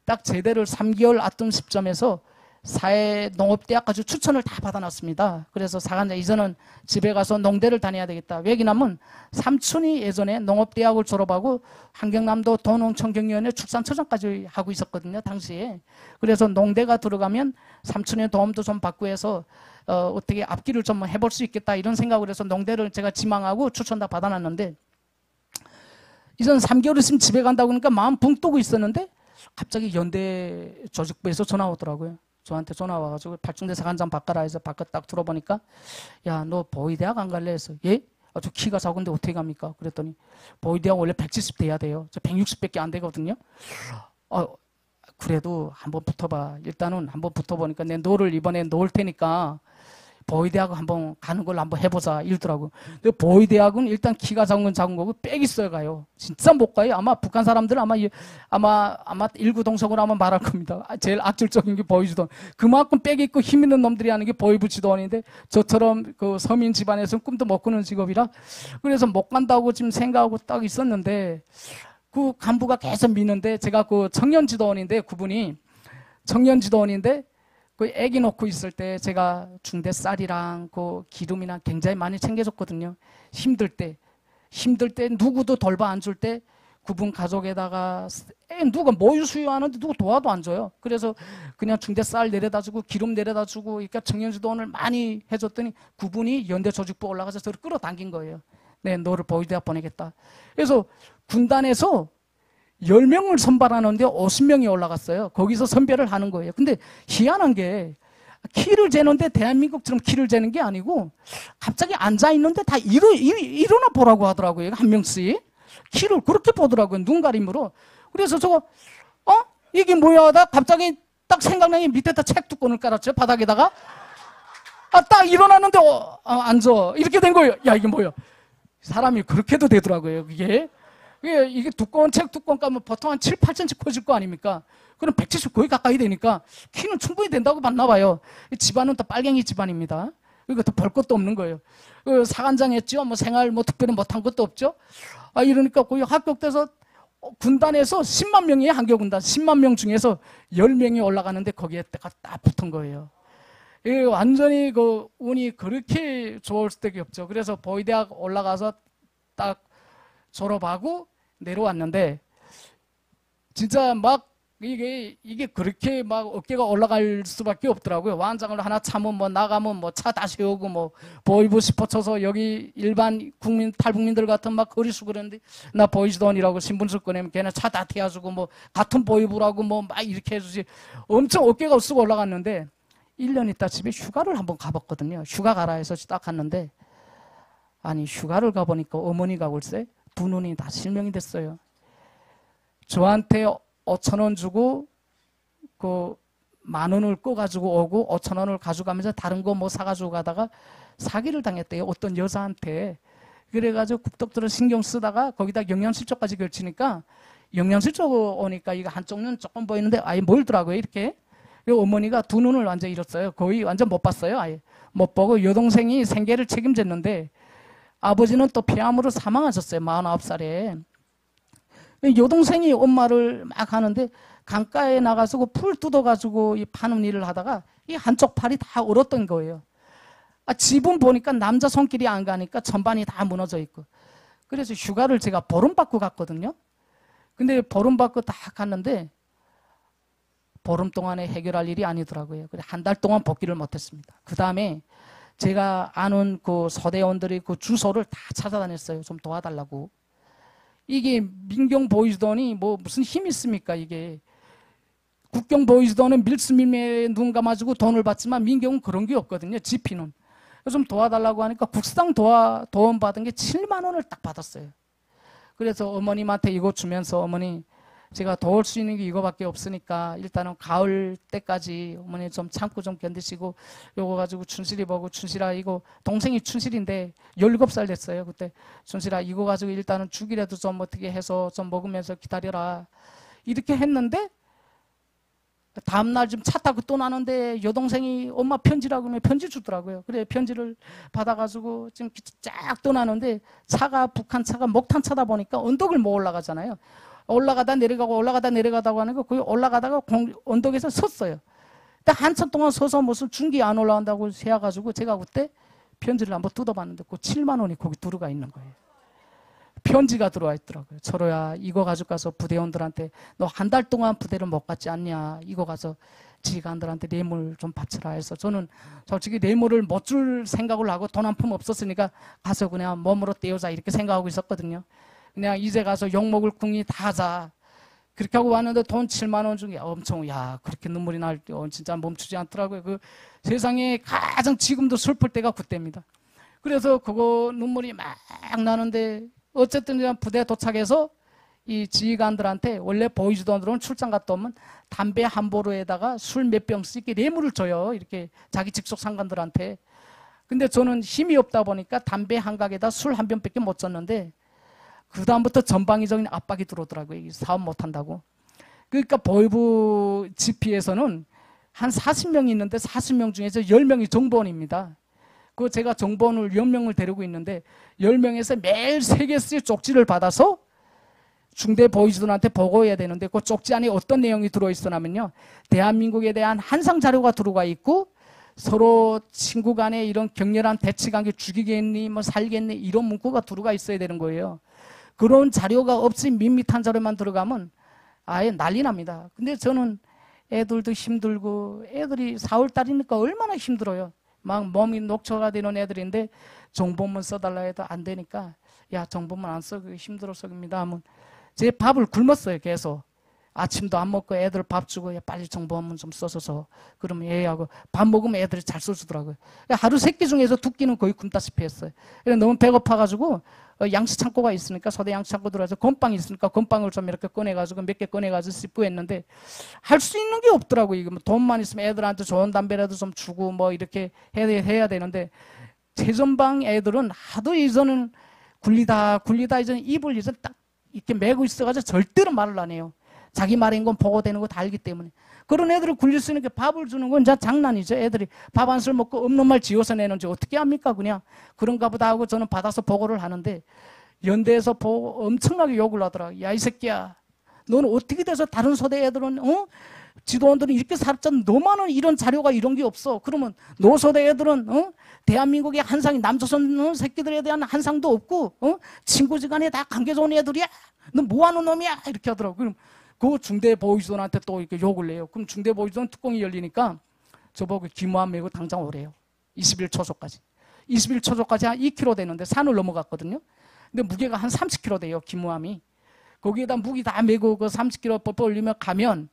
딱 제대를 3개월 앞둔 시점에서 사회농업대학까지 추천을 다 받아놨습니다. 그래서 사관장 이제는 집에 가서 농대를 다녀야 되겠다. 왜냐하면 삼촌이 예전에 농업대학을 졸업하고 한경남도 도농청경위원회 축산처장까지 하고 있었거든요. 당시에. 그래서 농대가 들어가면 삼촌의 도움도 좀 받고 해서 어떻게 앞길을 좀 해볼 수 있겠다 이런 생각을 해서 농대를 제가 지망하고 추천 다 받아놨는데 이전 3개월 있으면 집에 간다고 하니까 마음 붕 뜨고 있었는데 갑자기 연대 조직부에서 전화 오더라고요. 저한테 전화 와가지고 팔중대 사관장 바꿔라 해서 바꿔 딱 들어보니까 야, 너 보위대학 안 갈래 해서 예? 저 키가 작은데 어떻게 갑니까? 그랬더니 보위대학 원래 170 돼야 돼요. 저 160밖에 안 되거든요. 그래도 한번 붙어봐. 일단은 한번 붙어보니까 내 너를 이번에 놓을 테니까 보위대학 한번 가는 걸로 한번 해보자 이러더라고. 근데 보위대학은 일단 키가 작은 건 작은 거고 빽이 써야 가요. 진짜 못 가요. 아마 북한 사람들은 아마 일구동성으로 아마 말할 겁니다. 제일 악질적인 게 보위지도원. 그만큼 빽이 있고 힘 있는 놈들이 하는 게 보위부지도원인데 저처럼 그 서민 집안에서는 꿈도 못 꾸는 직업이라 그래서 못 간다고 지금 생각하고 딱 있었는데 그 간부가 계속 미는데 제가 그 청년지도원인데 그분이 청년지도원인데 그 애기 놓고 있을 때 제가 중대 쌀이랑 그 기름이나 굉장히 많이 챙겨줬거든요. 힘들 때 누구도 돌봐 안 줄 때 그분 가족에다가 누가 모유 수유하는데 누구 도와도 안 줘요. 그래서 그냥 중대 쌀 내려다 주고 기름 내려다 주고 그러니까 청년지도원을 많이 해줬더니 그분이 연대 조직부 올라가서 저를 끌어당긴 거예요. 네, 너를 보위대학 보내겠다. 그래서 군단에서 10명을 선발하는데 50명이 올라갔어요. 거기서 선별을 하는 거예요. 근데 희한한 게 키를 재는데 대한민국처럼 키를 재는 게 아니고 갑자기 앉아있는데 다 일어나 보라고 하더라고요. 한 명씩. 키를 그렇게 보더라고요. 눈 가림으로. 그래서 저거 이게 뭐야 하다 갑자기 딱 생각나니 밑에다 책 두권을 깔았죠. 바닥에다가. 딱 일어났는데 앉아. 이렇게 된 거예요. 야 이게 뭐야. 사람이 그렇게도 되더라고요. 이게 두꺼운 책 두꺼운 까면 보통 한 7, 8cm 커질 거 아닙니까? 그럼 170 거의 가까이 되니까 키는 충분히 된다고 봤나 봐요. 집안은 또 빨갱이 집안입니다. 그러니까 또 볼 것도 없는 거예요. 사관장 했죠. 뭐 생활 뭐 특별히 못한 것도 없죠. 이러니까 거의 합격돼서 군단에서 10만 명이에요. 한교 군단 10만 명 중에서 10명이 올라가는데 거기에 딱 붙은 거예요. 완전히 그 운이 그렇게 좋을 수밖에 없죠. 그래서 보위대학 올라가서 딱 졸업하고 내려왔는데 진짜 막 이게 그렇게 막 어깨가 올라갈 수밖에 없더라고요. 완장을 하나 차면 뭐 나가면 뭐 차 다시 오고 뭐 보이부 싶어쳐서 여기 일반 국민 탈북민들 같은 막 거리수 그랬는데 나 보이지도 않으라고 신분증 꺼내면 걔는 차 다 태워주고 뭐 같은 보이부라고 뭐 막 이렇게 해주지. 엄청 어깨가 쓰고 올라갔는데 1년 있다 집에 휴가를 한번 가봤거든요. 휴가 가라 해서 딱 갔는데 아니 휴가를 가보니까 어머니가 글쎄 두 눈이 다 실명이 됐어요. 저한테 5,000원 주고 그 10,000원을 꺼가지고 오고 5,000원을 가져가면서 다른 거 뭐 사가지고 가다가 사기를 당했대요. 어떤 여자한테. 그래가지고 국덕들을 신경 쓰다가 거기다 영양실조까지 걸치니까 영양실조 오니까 이거 한쪽 눈 조금 보이는데 아예 멀더라고요. 이렇게. 어머니가 두 눈을 완전 잃었어요. 거의 완전 못 봤어요. 아예 못 보고 여동생이 생계를 책임졌는데 아버지는 또 폐암으로 사망하셨어요. 49살에. 여동생이 엄마를 막 하는데 강가에 나가서 풀 뜯어가지고 파는 일을 하다가 이 한쪽 팔이 다 얼었던 거예요. 집은 보니까 남자 손길이 안 가니까 전반이 다 무너져 있고. 그래서 휴가를 제가 보름받고 갔거든요. 근데 보름받고 딱 갔는데 보름 동안에 해결할 일이 아니더라고요. 그래 한 달 동안 복귀를 못했습니다. 그 다음에 제가 아는 그 소대원들이 그 주소를 다 찾아다녔어요. 좀 도와달라고. 이게 민경 보이즈던이 뭐 무슨 힘이 있습니까? 이게 국경 보이즈던은 밀수밀매에 눈 감아주고 돈을 받지만 민경은 그런 게 없거든요. 지피는. 좀 도와달라고 하니까 국상 도움 받은 게 7만 원을 딱 받았어요. 그래서 어머님한테 이거 주면서 어머니 제가 도울 수 있는 게 이거밖에 없으니까 일단은 가을 때까지 어머니 좀 참고 좀 견디시고 요거 가지고 춘실이 보고 춘실아 이거 동생이 춘실인데 17살 됐어요. 그때 춘실아 이거 가지고 일단은 죽이라도 좀 어떻게 해서 좀 먹으면서 기다려라. 이렇게 했는데 다음날 좀 차 타고 또 나는데 여동생이 엄마 편지라고 하면 편지 주더라고요. 그래 편지를 받아가지고 지금 쫙 떠나는데 차가 북한 차가 목탄 차다 보니까 언덕을 못 올라가잖아요. 올라가다 내려가고 올라가다 내려가다고 하는 거 거기 올라가다가 언덕에서 섰어요. 근데 한참 동안 서서 무슨 중기 안 올라간다고 해가지고 제가 그때 편지를 한번 뜯어봤는데 그 7만 원이 거기 들어가 있는 거예요. 편지가 들어와 있더라고요. 철호야 이거 가지고 가서 부대원들한테 너 한 달 동안 부대를 못 갔지 않냐. 이거 가서 지휘관들한테 뇌물 좀 바쳐라 해서 저는 솔직히 뇌물을 못 줄 생각을 하고 돈 한 푼 없었으니까 가서 그냥 몸으로 떼우자 이렇게 생각하고 있었거든요. 그냥 이제 가서 욕먹을 궁이 다 하자. 그렇게 하고 왔는데 돈 7만 원 중에 엄청 야 그렇게 눈물이 날 때 진짜 멈추지 않더라고요. 그 세상에 가장 지금도 슬플 때가 그때입니다. 그래서 그거 눈물이 막 나는데 어쨌든 그냥 부대 도착해서 이 지휘관들한테 원래 보이즈던으로는 출장 갔다 오면 담배 한 보루에다가 술 몇 병씩 뇌물을 줘요. 이렇게 자기 직속 상관들한테. 근데 저는 힘이 없다 보니까 담배 한 각에다 술 한 병밖에 못 줬는데 그 다음부터 전방위적인 압박이 들어오더라고요. 사업 못한다고. 그러니까 보이부 GP에서는 한 40명이 있는데 40명 중에서 10명이 정보원입니다. 그 제가 정보원을 10명을 데리고 있는데 10명에서 매일 3개씩 쪽지를 받아서 중대 보이즈들한테 보고해야 되는데 그 쪽지 안에 어떤 내용이 들어있으냐면요. 대한민국에 대한 한상 자료가 들어가 있고 서로 친구 간에 이런 격렬한 대치관계 죽이겠니 뭐 살겠니 이런 문구가 들어가 있어야 되는 거예요. 그런 자료가 없이 밋밋한 자료만 들어가면 아예 난리 납니다. 근데 저는 애들도 힘들고 애들이 4월달이니까 얼마나 힘들어요. 막 몸이 녹초가 되는 애들인데 정보문 써달라 해도 안 되니까 야 정보문 안 써 그게 힘들어서입니다 하면 제 밥을 굶었어요. 계속 아침도 안 먹고 애들 밥 주고 야, 빨리 정보문 좀 써서 그러면 얘하고 밥 먹으면 애들이 잘 써주더라고요. 하루 3끼 중에서 2끼는 거의 굶다시피 했어요. 너무 배고파가지고 양치 창고가 있으니까 소대 양치 창고 들어와서 건빵이 있으니까 건빵을 좀 이렇게 꺼내가지고 몇 개 꺼내가지고 씹고 했는데 할 수 있는 게 없더라고요. 이거 뭐 돈만 있으면 애들한테 좋은 담배라도 좀 주고 뭐 이렇게 해야 되는데 최전방 애들은 하도 이제는 굴리다 이제는 입을 이제 딱 이렇게 메고 있어가지고 절대로 말을 안 해요. 자기 말인 건 보고되는 거 다 알기 때문에. 그런 애들을 굴릴 수 있는 게 밥을 주는 건 진짜 장난이죠. 애들이 밥 한 술 먹고 없는 말 지어서 내는지 어떻게 합니까 그냥. 그런가 보다 하고 저는 받아서 보고를 하는데 연대에서 보고 엄청나게 욕을 하더라. 야, 이 새끼야. 너는 어떻게 돼서 다른 소대 애들은, 지도원들은 이렇게 살았잖아. 너만은 이런 자료가 이런 게 없어. 그러면 노소대 애들은, 대한민국의 한상이 남조선 새끼들에 대한 한상도 없고, 친구지간에 다 관계 좋은 애들이야. 너 뭐하는 놈이야? 이렇게 하더라고. 그럼 그 중대 보위지원한테 또 이렇게 욕을 내요. 그럼 중대 보위지원 뚜껑이 열리니까 저보고 기무함 메고 당장 오래요. 20일 초소까지. 20일 초소까지 한 2km 되는데 산을 넘어갔거든요. 근데 무게가 한 30kg 돼요, 기무함이. 거기에다 무기 다 메고 그 30kg 뻘뻘 올리면 가면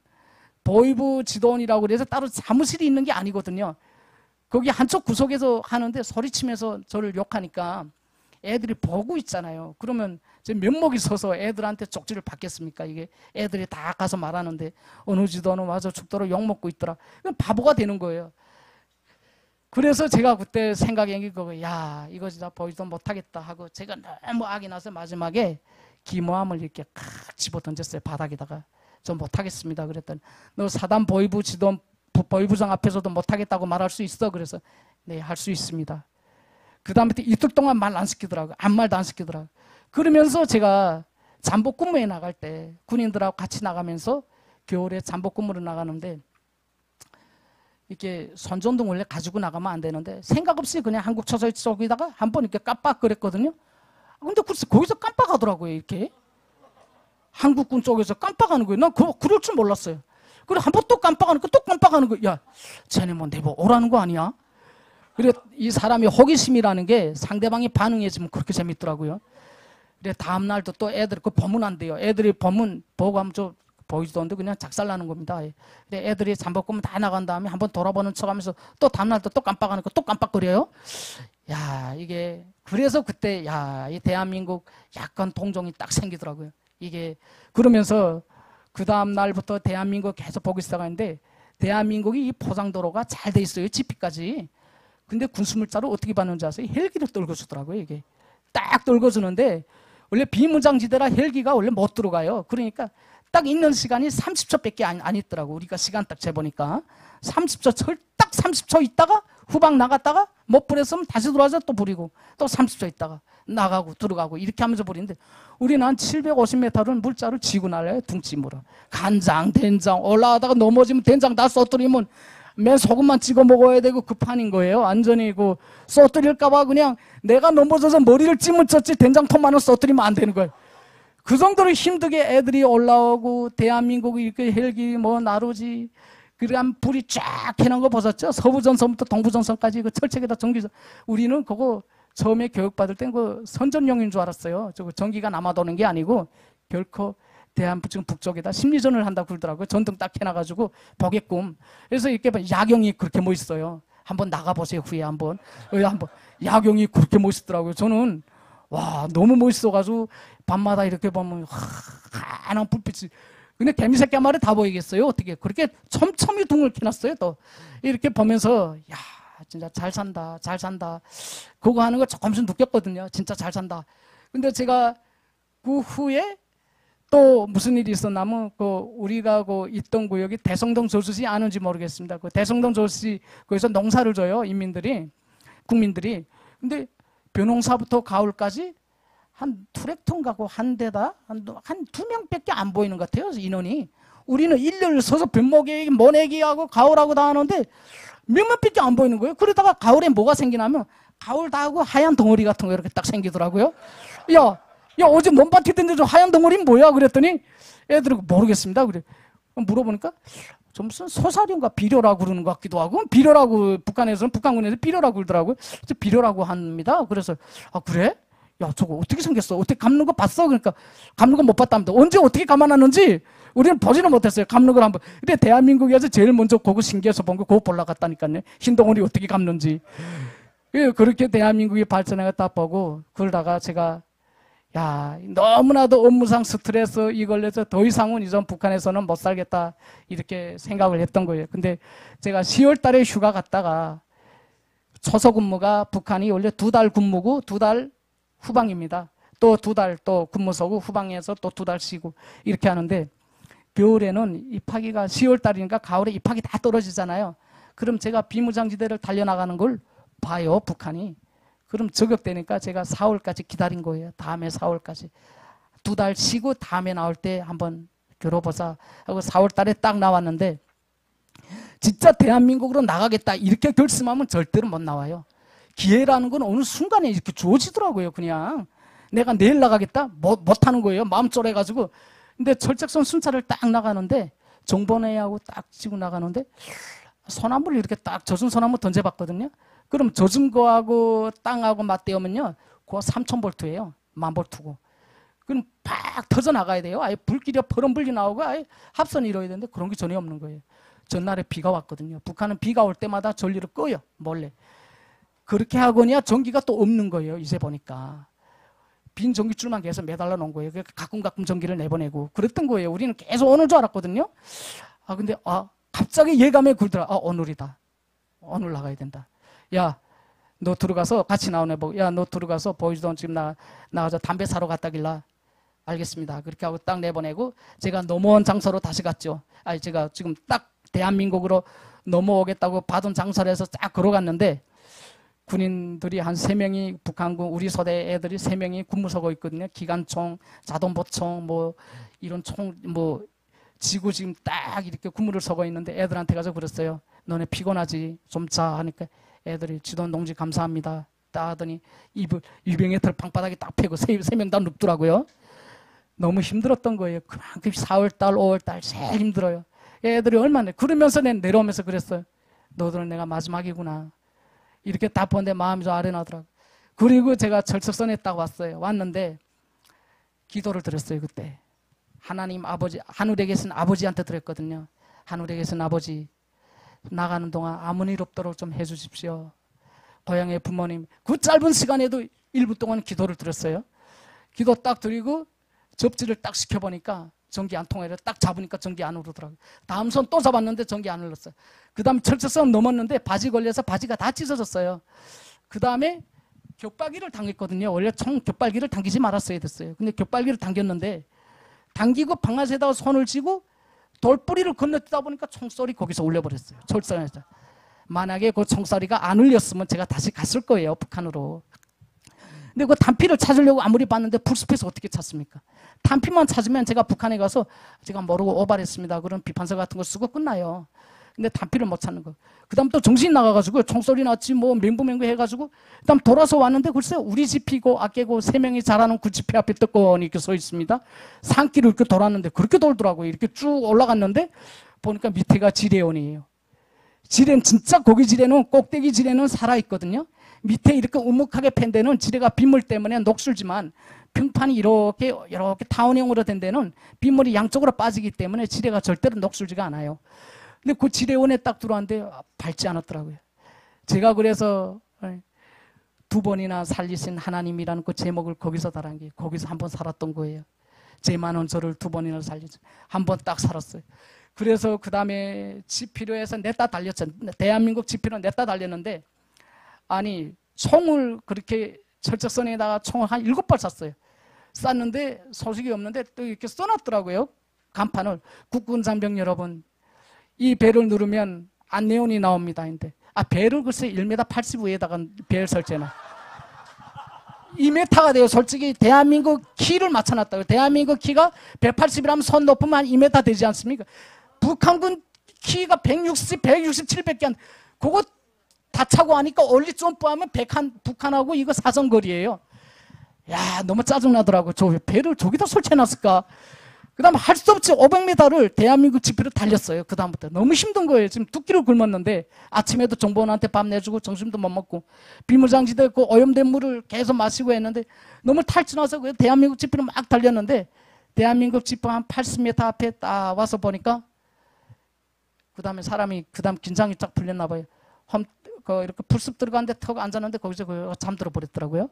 보위부 지도원이라고 그래서 따로 사무실이 있는 게 아니거든요. 거기 한쪽 구석에서 하는데 소리치면서 저를 욕하니까 애들이 보고 있잖아요. 그러면 제 면목이 서서 애들한테 쪽지를 받겠습니까? 이게 애들이 다 가서 말하는데 어느 지도원은 와서 죽도록 욕먹고 있더라. 그럼 바보가 되는 거예요. 그래서 제가 그때 생각한 게 그거, 야, 이거 진짜 보이도 못하겠다 하고 제가 너무 악이 나서 마지막에 기모함을 이렇게 칵 집어 던졌어요. 바닥에다가. 저 못하겠습니다. 그랬더니 너 사단 보위부 지도원 보위부장 앞에서도 못하겠다고 말할 수 있어? 그래서 네, 할 수 있습니다. 그 다음에 이틀 동안 말 안 시키더라고요. 아무 말도 안 시키더라고요. 그러면서 제가 잠복 근무에 나갈 때 군인들하고 같이 나가면서 겨울에 잠복 근무를 나가는데 이렇게 손전등 원래 가지고 나가면 안 되는데 생각 없이 그냥 한국 처서 쪽에다가 한번 이렇게 깜빡거렸거든요. 근데 글쎄 거기서 깜빡하더라고요. 이렇게 한국군 쪽에서 깜빡하는 거예요. 난 그럴 줄 몰랐어요. 그래 한 번 또 깜빡하는 거, 또 깜빡하는 거. 야, 쟤네 뭐 내보 오라는 거 아니야? 그래 이 사람이 호기심이라는 게 상대방이 반응해지면 그렇게 재밌더라고요. 그래 다음 날도 또 애들 그 법문한대요. 애들이 법문 보고 하면 저 보이지도 않는데 그냥 작살나는 겁니다. 그래 애들이 잠복하면 다 나간 다음에 한번 돌아보는 척하면서 또 다음 날도 또 깜빡하는 거, 또 깜빡거려요. 야 이게 그래서 그때 야 이 대한민국 약간 동정이 딱 생기더라고요. 이게 그러면서 그 다음 날부터 대한민국 계속 보기 시작하는데 대한민국이 이 포장도로가 잘 돼 있어요. 지피까지. 근데 군수물자로 어떻게 받는지 아세요? 헬기를 떨궈주더라고요. 이게 딱 떨궈주는데 원래 비무장지대라 헬기가 원래 못 들어가요. 그러니까 딱 있는 시간이 30초밖에 안 있더라고. 우리가 시간 딱 재보니까 30초 딱 30초 있다가 후방 나갔다가 못 부렸으면 다시 들어와서 또 부리고 또 30초 있다가 나가고 들어가고 이렇게 하면서 부리는데 우리는 한 750m를 물자를 쥐고 날아요. 둥찜으로. 간장, 된장 올라가다가 넘어지면 된장 다 쏟들이면 맨 소금만 찍어 먹어야 되고 그 판인 거예요. 완전히 그 쏟들일까봐 그냥 내가 넘어져서 머리를 찌면 쪘지 된장통만은 쏟들이면 안 되는 거예요. 그 정도로 힘들게 애들이 올라오고 대한민국이 이렇게 헬기 뭐 나르지 그럼 불이 쫙 해놓은 거 보셨죠? 서부전선부터 동부전선까지 그 철책에다 전기전 우리는 그거 처음에 교육받을 땐 그 선전용인 줄 알았어요. 저 전기가 남아도는 게 아니고 결코 지금 북쪽에다 심리전을 한다고 그러더라고요. 전등 딱 해놔가지고 보게끔. 그래서 이렇게 야경이 그렇게 멋있어요. 한번 나가보세요. 후에 한번. 야경이 그렇게 멋있더라고요. 저는 와 너무 멋있어가지고 밤마다 이렇게 보면 환한 불빛이. 근데 개미새끼 한 마리 다 보이겠어요? 어떻게 그렇게 촘촘히 둥을 켜놨어요. 또 이렇게 보면서 야 진짜 잘 산다 잘 산다 그거 하는 거 조금씩 느꼈거든요. 진짜 잘 산다. 근데 제가 그 후에 또 무슨 일이 있었냐면 그 우리가 그 있던 구역이 대성동 저수지 아는지 모르겠습니다. 그 대성동 저수지 거기서 농사를 져요. 인민들이 국민들이. 근데 벼농사부터 가을까지 한 트랙터인가고 한 대다 한 두 명밖에 안 보이는 것 같아요. 인원이. 우리는 일렬 서서 벼목이 모내기하고 가을하고 다 하는데 몇 명밖에 안 보이는 거예요. 그러다가 가을에 뭐가 생기냐면 가을 다 하고 하얀 덩어리 같은 거 이렇게 딱 생기더라고요. 야 어제 논밭이 됐는데 저 하얀 덩어리는 뭐야? 그랬더니 애들이 모르겠습니다. 그래 물어보니까 좀 무슨 소사리인가 비료라고 그러는 것 같기도 하고 비료라고 북한에서는 북한군에서 비료라고 그러더라고요. 비료라고 합니다. 그래서 아 그래? 야 저거 어떻게 생겼어? 어떻게 감는 거 봤어? 그러니까 감는 거 못 봤답니다. 언제 어떻게 감아놨는지 우리는 보지는 못했어요. 감는 걸 한번. 근데 대한민국에서 제일 먼저 그거 신기해서 본 거 그거 보러 갔다니까요. 흰 덩어리 어떻게 감는지. 그렇게 대한민국이 발전해갔다 보고 그러다가 제가 야 너무나도 업무상 스트레스 이걸 해서 더 이상은 이전 북한에서는 못 살겠다 이렇게 생각을 했던 거예요. 근데 제가 10월 달에 휴가 갔다가 초소 근무가 북한이 원래 2달 근무고 2달 후방입니다. 또 2달 또 근무 서고 후방에서 또 2달 쉬고 이렇게 하는데 겨울에는 입하기가 10월 달이니까 가을에 입하기 다 떨어지잖아요. 그럼 제가 비무장지대를 달려나가는 걸 봐요. 북한이. 그럼 저격되니까 제가 4월까지 기다린 거예요. 다음에 4월까지. 2달 쉬고 다음에 나올 때 한번 겨뤄보자 하고 4월 달에 딱 나왔는데 진짜 대한민국으로 나가겠다 이렇게 결심하면 절대로 못 나와요. 기회라는 건 어느 순간에 이렇게 주어지더라고요. 그냥 내가 내일 나가겠다? 못하는 거예요. 마음 쫄해가지고. 근데 철책선 순찰을 딱 나가는데 정보내하고 딱 치고 나가는데 소나무를 이렇게 딱 젖은 소나무 던져봤거든요. 그럼 젖은 거하고 땅하고 맞대으면요 그거 3000볼트예요. 1000볼트고. 그럼 팍 터져 나가야 돼요. 아예 불길이 퍼런불이 나오고 아예 합선이 이뤄야 되는데 그런 게 전혀 없는 거예요. 전날에 비가 왔거든요. 북한은 비가 올 때마다 전리를 꺼요. 몰래. 그렇게 하거니와 전기가 또 없는 거예요. 이제 보니까. 빈 전기줄만 계속 매달려 놓은 거예요. 가끔 전기를 내보내고 그랬던 거예요. 우리는 계속 오늘 줄 알았거든요. 근데 갑자기 예감에 굴더라. 오늘이다. 오늘 나가야 된다. 야, 너 들어가서 같이 나오네 보고. 야, 너 들어가서 보이지도 지금 나가서 담배 사러 갔다길라. 알겠습니다. 그렇게 하고 딱 내보내고 제가 넘어온 장소로 다시 갔죠. 제가 지금 딱 대한민국으로 넘어오겠다고 받은 장소로 해서 쫙 걸어갔는데 군인들이 한 3명이 북한군 우리 소대 애들이 3명이 군무 서고 있거든요. 기관총, 자동보총 뭐 이런 총 뭐 지구 지금 딱 이렇게 군무를 서고 있는데 애들한테 가서 그랬어요. 너네 피곤하지? 좀 자 하니까 애들이 지도원 동지 감사합니다. 딱 하더니 유병의 털 방바닥에 딱 패고 3명 다 눕더라고요. 너무 힘들었던 거예요. 그만큼 4월달, 5월달 제일 힘들어요. 애들이 얼마나 그러면서 내려오면서 그랬어요. 너들은 내가 마지막이구나. 이렇게 딱 보는데 마음이 좀 아련하더라고요. 그리고 제가 철책선에 딱 왔어요. 왔는데 기도를 드렸어요. 그때 하나님 아버지, 하늘에 계신 아버지한테 드렸거든요. 하늘에 계신 아버지, 나가는 동안 아무 일 없도록 좀 해주십시오. 고향의 부모님, 그 짧은 시간에도 1분 동안 기도를 드렸어요. 기도 딱 드리고 접지를 딱 시켜보니까 전기 안 통해요. 딱 잡으니까 전기 안 오르더라고요. 다음 손 또 잡았는데 전기 안 흘렀어요. 그 다음 철책선 넘었는데 바지 걸려서 바지가 다 찢어졌어요. 그 다음에 격발기를 당겼거든요. 원래 총 격발기를 당기지 말았어야 됐어요. 근데 격발기를 당겼는데 당기고 방아쇠에다가 손을 쥐고 돌뿌리를 건너뛰다 보니까 총소리 거기서 울려버렸어요. 철선에서. 만약에 그 총소리가 안 울렸으면 제가 다시 갔을 거예요. 북한으로. 근데 그 탄피를 찾으려고 아무리 봤는데 풀숲에서 어떻게 찾습니까? 탄피만 찾으면 제가 북한에 가서 제가 모르고 오발했습니다. 그런 비판서 같은 거 쓰고 끝나요. 근데 탄피를 못 찾는 거. 그 다음 또 정신이 나가가지고 총소리 났지 뭐 맹구맹구 해가지고 그 다음 돌아서 왔는데 글쎄 우리 집이고 아깨고 3명이 자라는 그 집회 앞에 떡거니 이렇게 서 있습니다. 산길을 이렇게 돌았는데 그렇게 돌더라고요. 이렇게 쭉 올라갔는데 보니까 밑에가 지뢰원이에요. 지뢰는 진짜 고기 지뢰는 꼭대기 지뢰는 살아있거든요. 밑에 이렇게 우묵하게 팬 데는 지뢰가 빗물 때문에 녹슬지만 평판이 이렇게 타원형으로 된 데는 빗물이 양쪽으로 빠지기 때문에 지뢰가 절대로 녹슬지가 않아요. 근데 그 지뢰원에 딱 들어왔는데 밟지 않았더라고요. 제가 그래서 2번이나 살리신 하나님이라는 그 제목을 거기서 달한 게 거기서 한번 살았던 거예요. 제 많은 저를 2번이나 살리신 한번 딱 살았어요. 그래서 그 다음에 지피로 해서 냈다 달렸죠. 대한민국 지피로 냈다 달렸는데 아니 총을 그렇게 철책선에다가 총을 한 7발 쐈어요. 쐈는데 소식이 없는데 또 이렇게 써놨더라고요. 간판을. 국군장병 여러분 이 배를 누르면 안내원이 나옵니다. 근데 배를 글쎄 1m 85에다가 배를 설치해놔. 2m가 돼요. 솔직히 대한민국 키를 맞춰놨다고요. 대한민국 키가 180이라면 손 높으면 한 2m 되지 않습니까? 북한군 키가 160, 167밖에 안 그거 다 차고 하니까 얼리 점프하면 북한하고 이거 사정거리예요. 야 너무 짜증나더라고. 저 배를 저기다 설치해놨을까? 그 다음 할 수 없이 500m를 대한민국 지피로 달렸어요. 그 다음부터 너무 힘든 거예요. 지금 2km 굶었는데 아침에도 정보원한테 밥 내주고 점심도 못 먹고 비무장지대 그 오염된 물을 계속 마시고 했는데 너무 탈진해서 그 대한민국 지피로 막 달렸는데 대한민국 지피 한 80m 앞에 딱 와서 보니까 그 다음에 사람이 그 다음 긴장이 쫙 풀렸나 봐요. 이렇게 풀숲 들어가는데 턱 앉았는데 거기서 잠들어 버렸더라고요.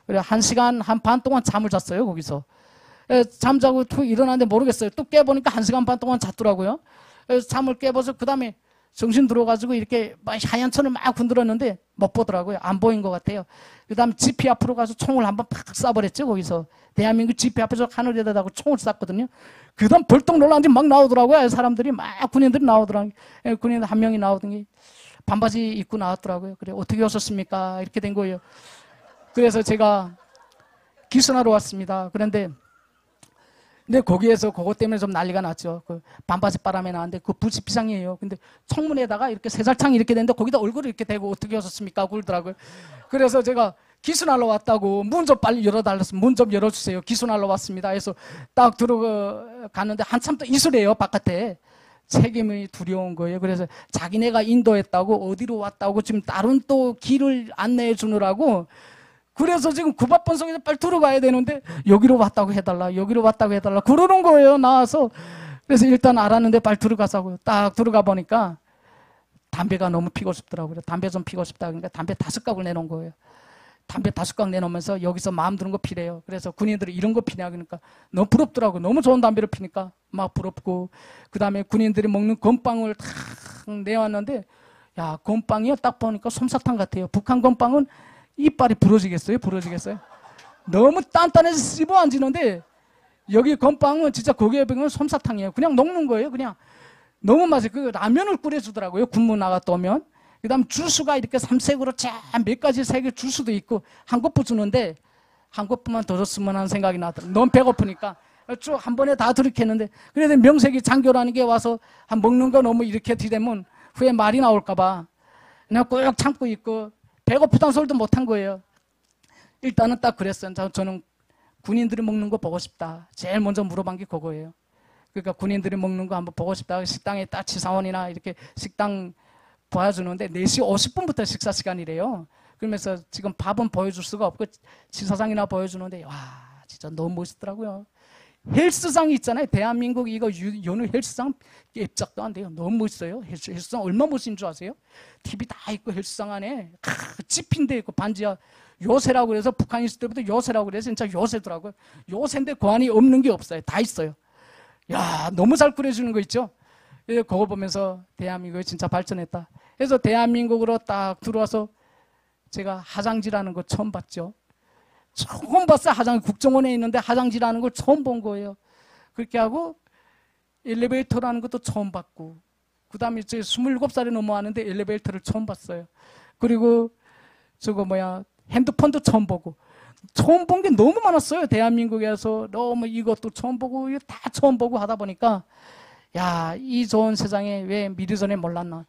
그래 1시간 한 반 동안 잠을 잤어요. 거기서. 잠자고 툭 일어났는데 모르겠어요. 또 깨보니까 1시간 반 동안 잤더라고요. 그래서 잠을 깨봐서 그 다음에 정신 들어가지고 이렇게 막 하얀 천을 막 흔들었는데 못 보더라고요. 안 보인 것 같아요. 그 다음 지피 앞으로 가서 총을 한번 팍 쏴버렸죠. 거기서. 대한민국 지피 앞에서 하늘에다 대고 총을 쐈거든요. 그 다음 벌떡 놀라는데 막 나오더라고요. 사람들이 막 군인들이 나오더라고요. 군인 한 명이 나오더니 반바지 입고 나왔더라고요. 그래 어떻게 오셨습니까? 이렇게 된 거예요. 그래서 제가 기순하러 왔습니다. 그런데 거기에서 그것 때문에 좀 난리가 났죠. 그 반바지 바람에 나왔는데 그 불씨 비상이에요. 근데 청문회에다가 이렇게 세살창이 이렇게 됐는데 거기다 얼굴을 이렇게 대고 어떻게 오셨습니까? 그러더라고요. 그래서 제가 기순하러 왔다고 문 좀 빨리 열어달라서 문 좀 열어주세요. 기순하러 왔습니다. 해서 딱 들어가는데 한참 또 이슬해요. 바깥에. 책임이 두려운 거예요. 그래서 자기네가 인도했다고 어디로 왔다고 지금 다른 또 길을 안내해 주느라고 그래서 지금 구밥번성에서 빨리 들어가야 되는데 여기로 왔다고 해달라 여기로 왔다고 해달라 그러는 거예요. 나와서. 그래서 일단 알았는데 빨리 들어가자고요. 딱 들어가 보니까 담배가 너무 피고 싶더라고요. 담배 좀 피고 싶다. 그러니까 담배 5각을 내놓은 거예요. 담배 5각 내놓으면서 여기서 마음 드는 거 피래요. 그래서 군인들이 이런 거 피냐 그러니까 너무 부럽더라고요. 너무 좋은 담배를 피니까 막 부럽고 그 다음에 군인들이 먹는 건빵을 탁 내왔는데 야 건빵이요 딱 보니까 솜사탕 같아요. 북한 건빵은 이빨이 부러지겠어요? 부러지겠어요? 너무 단단해서 씹어 앉는데 여기 건빵은 진짜 거기에 보면 솜사탕이에요. 그냥 녹는 거예요. 그냥 너무 맛있어요. 그 라면을 끓여주더라고요. 군무 나갔다 오면. 그 다음 주스가 이렇게 삼색으로 몇 가지 색의 주스도 있고 한 코프 주는데 한 코프만 더 줬으면 하는 생각이 나더라고요. 너무 배고프니까 쭉 한 번에 다 들이켰는데 그래도 명색이 장교라는 게 와서 먹는 거 너무 이렇게 들이대면 후에 말이 나올까 봐 그냥 꾹 참고 있고 배고프다는 소리도 못한 거예요. 일단은 딱 그랬어요. 저는 군인들이 먹는 거 보고 싶다. 제일 먼저 물어본 게 그거예요. 그러니까 군인들이 먹는 거 한번 보고 싶다. 식당에 딱 지사원이나 이렇게 식당 보여주는데 4시 50분부터 식사 시간이래요. 그러면서 지금 밥은 보여줄 수가 없고 지사상이나 보여주는데 와 진짜 너무 멋있더라고요. 헬스장이 있잖아요. 대한민국 이거 연우 헬스장 앱작도 안 돼요. 너무 멋있어요. 헬스장 얼마나 멋있는 줄 아세요? TV 다 있고 헬스장 안에 찝힌데 있고 반지하 요새라고 그래서 북한 있을 때부터 요새라고 그래서 진짜 요새더라고요. 요새인데 그 안에 없는 게 없어요. 다 있어요. 야 너무 잘 끓여주는 거 있죠. 그거 보면서 대한민국이 진짜 발전했다. 그래서 대한민국으로 딱 들어와서 제가 화장지라는 거 처음 봤죠. 처음 봤어요. 국정원에 있는데 화장지라는 걸 처음 본 거예요. 그렇게 하고 엘리베이터라는 것도 처음 봤고 그 다음에 이제 27살이 넘어왔는데 엘리베이터를 처음 봤어요. 그리고 핸드폰도 처음 보고 처음 본 게 너무 많았어요. 대한민국에서 너무 이것도 처음 보고 이거 다 처음 보고 하다 보니까 야, 이 좋은 세상에 왜 미리 전에 몰랐나.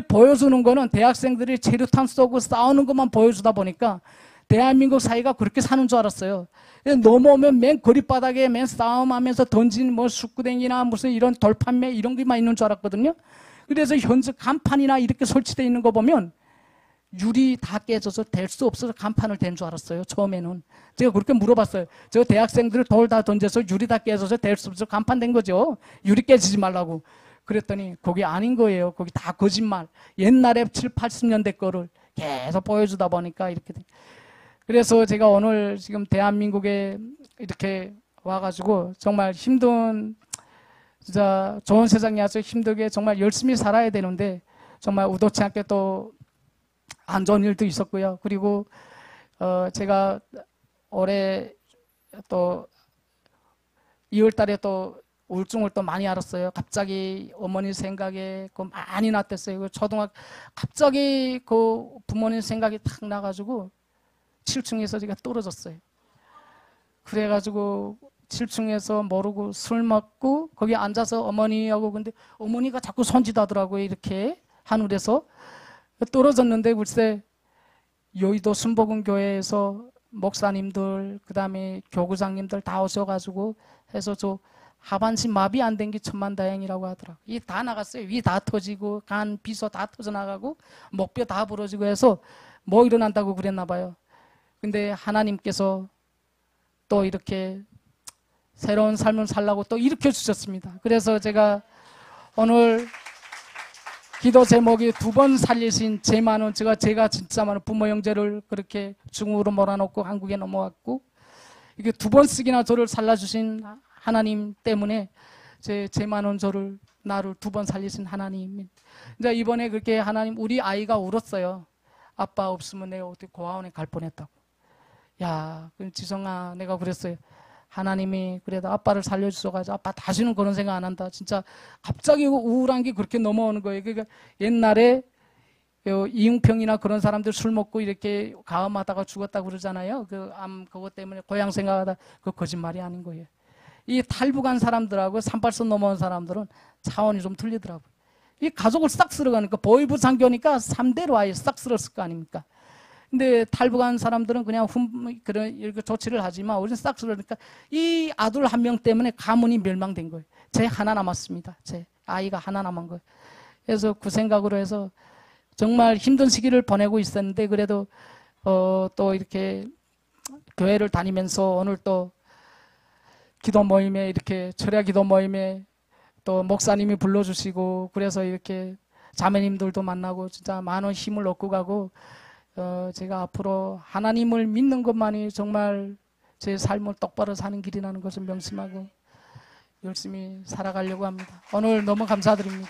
보여주는 거는 대학생들이 체류탄 쏘고 싸우는 것만 보여주다 보니까 대한민국 사회가 그렇게 사는 줄 알았어요. 넘어오면 맨 거리바닥에 맨 싸움하면서 던진 숙구댕이나 무슨 이런 돌판매 이런 게만 있는 줄 알았거든요. 그래서 현재 간판이나 이렇게 설치되어 있는 거 보면 유리 다 깨져서 댈 수 없어서 간판을 댄 줄 알았어요. 처음에는. 제가 그렇게 물어봤어요. 저 대학생들 돌 다 던져서 유리 다 깨져서 댈 수 없어서 간판 댄 거죠. 유리 깨지지 말라고. 그랬더니 거기 아닌 거예요. 거기 다 거짓말. 옛날에 7, 80년대 거를 계속 보여주다 보니까 이렇게 돼. 그래서 제가 오늘 지금 대한민국에 이렇게 와가지고 정말 힘든 진짜 좋은 세상이 아주 힘들게 정말 열심히 살아야 되는데 정말 의도치 않게 또 안 좋은 일도 있었고요. 그리고 제가 올해 또 2월 달에 또 우울증을 또 많이 앓았어요. 갑자기 어머니 생각에 많이 났댔어요. 갑자기 그 부모님 생각이 탁 나가지고 7층에서 제가 떨어졌어요. 그래가지고 7층에서 모르고 술 먹고 거기 앉아서 어머니하고 근데 어머니가 자꾸 손짓하더라고요. 이렇게 하늘에서 떨어졌는데 글쎄 여의도 순복음교회에서 목사님들 그다음에 교구장님들 다 오셔가지고 해서 저 하반신 마비 안 된 게 천만다행이라고 하더라고요. 이 다 나갔어요. 위 다 터지고 간 비서 다 터져나가고 목뼈 다 부러지고 해서 뭐 일어난다고 그랬나 봐요. 근데 하나님께서 또 이렇게 새로운 삶을 살라고 또 일으켜 주셨습니다. 그래서 제가 오늘 기도 제목이 2번 살리신 제 많은 제가 진짜 많은 부모 형제를 그렇게 중국으로 몰아놓고 한국에 넘어왔고 이게 2번 쓰기나 저를 살려주신 하나님 때문에 제 많은 저를 나를 2번 살리신 하나님. 이제 이번에 그렇게 하나님 우리 아이가 울었어요. 아빠 없으면 내가 어떻게 고아원에 갈 뻔했다고. 야, 지성아, 내가 그랬어요. 하나님이 그래도 아빠를 살려주셔가지고 아빠 다시는 그런 생각 안 한다. 진짜 갑자기 우울한 게 그렇게 넘어오는 거예요. 그러니까 옛날에 이응평이나 그런 사람들 술 먹고 이렇게 가음하다가 죽었다고 그러잖아요. 그 암 그것 때문에 고향 생각하다 그 거짓말이 아닌 거예요. 이 탈북한 사람들하고 38선 넘어온 사람들은 차원이 좀 틀리더라고요. 이 가족을 싹 쓸어가니까 보이부 상교니까 3대로 아예 싹 쓸었을 거 아닙니까? 근데 탈북한 사람들은 그냥 그런 이렇게 조치를 하지만 우리는 싹 쓸으니까 이 아들 한 명 때문에 가문이 멸망된 거예요. 제 하나 남았습니다. 제 아이가 하나 남은 거예요. 그래서 그 생각으로 해서 정말 힘든 시기를 보내고 있었는데 그래도 또 이렇게 교회를 다니면서 오늘 또 기도 모임에 이렇게 철야 기도 모임에 또 목사님이 불러주시고 그래서 이렇게 자매님들도 만나고 진짜 많은 힘을 얻고 가고 제가 앞으로 하나님을 믿는 것만이 정말 제 삶을 똑바로 사는 길이라는 것을 명심하고 열심히 살아가려고 합니다. 오늘 너무 감사드립니다.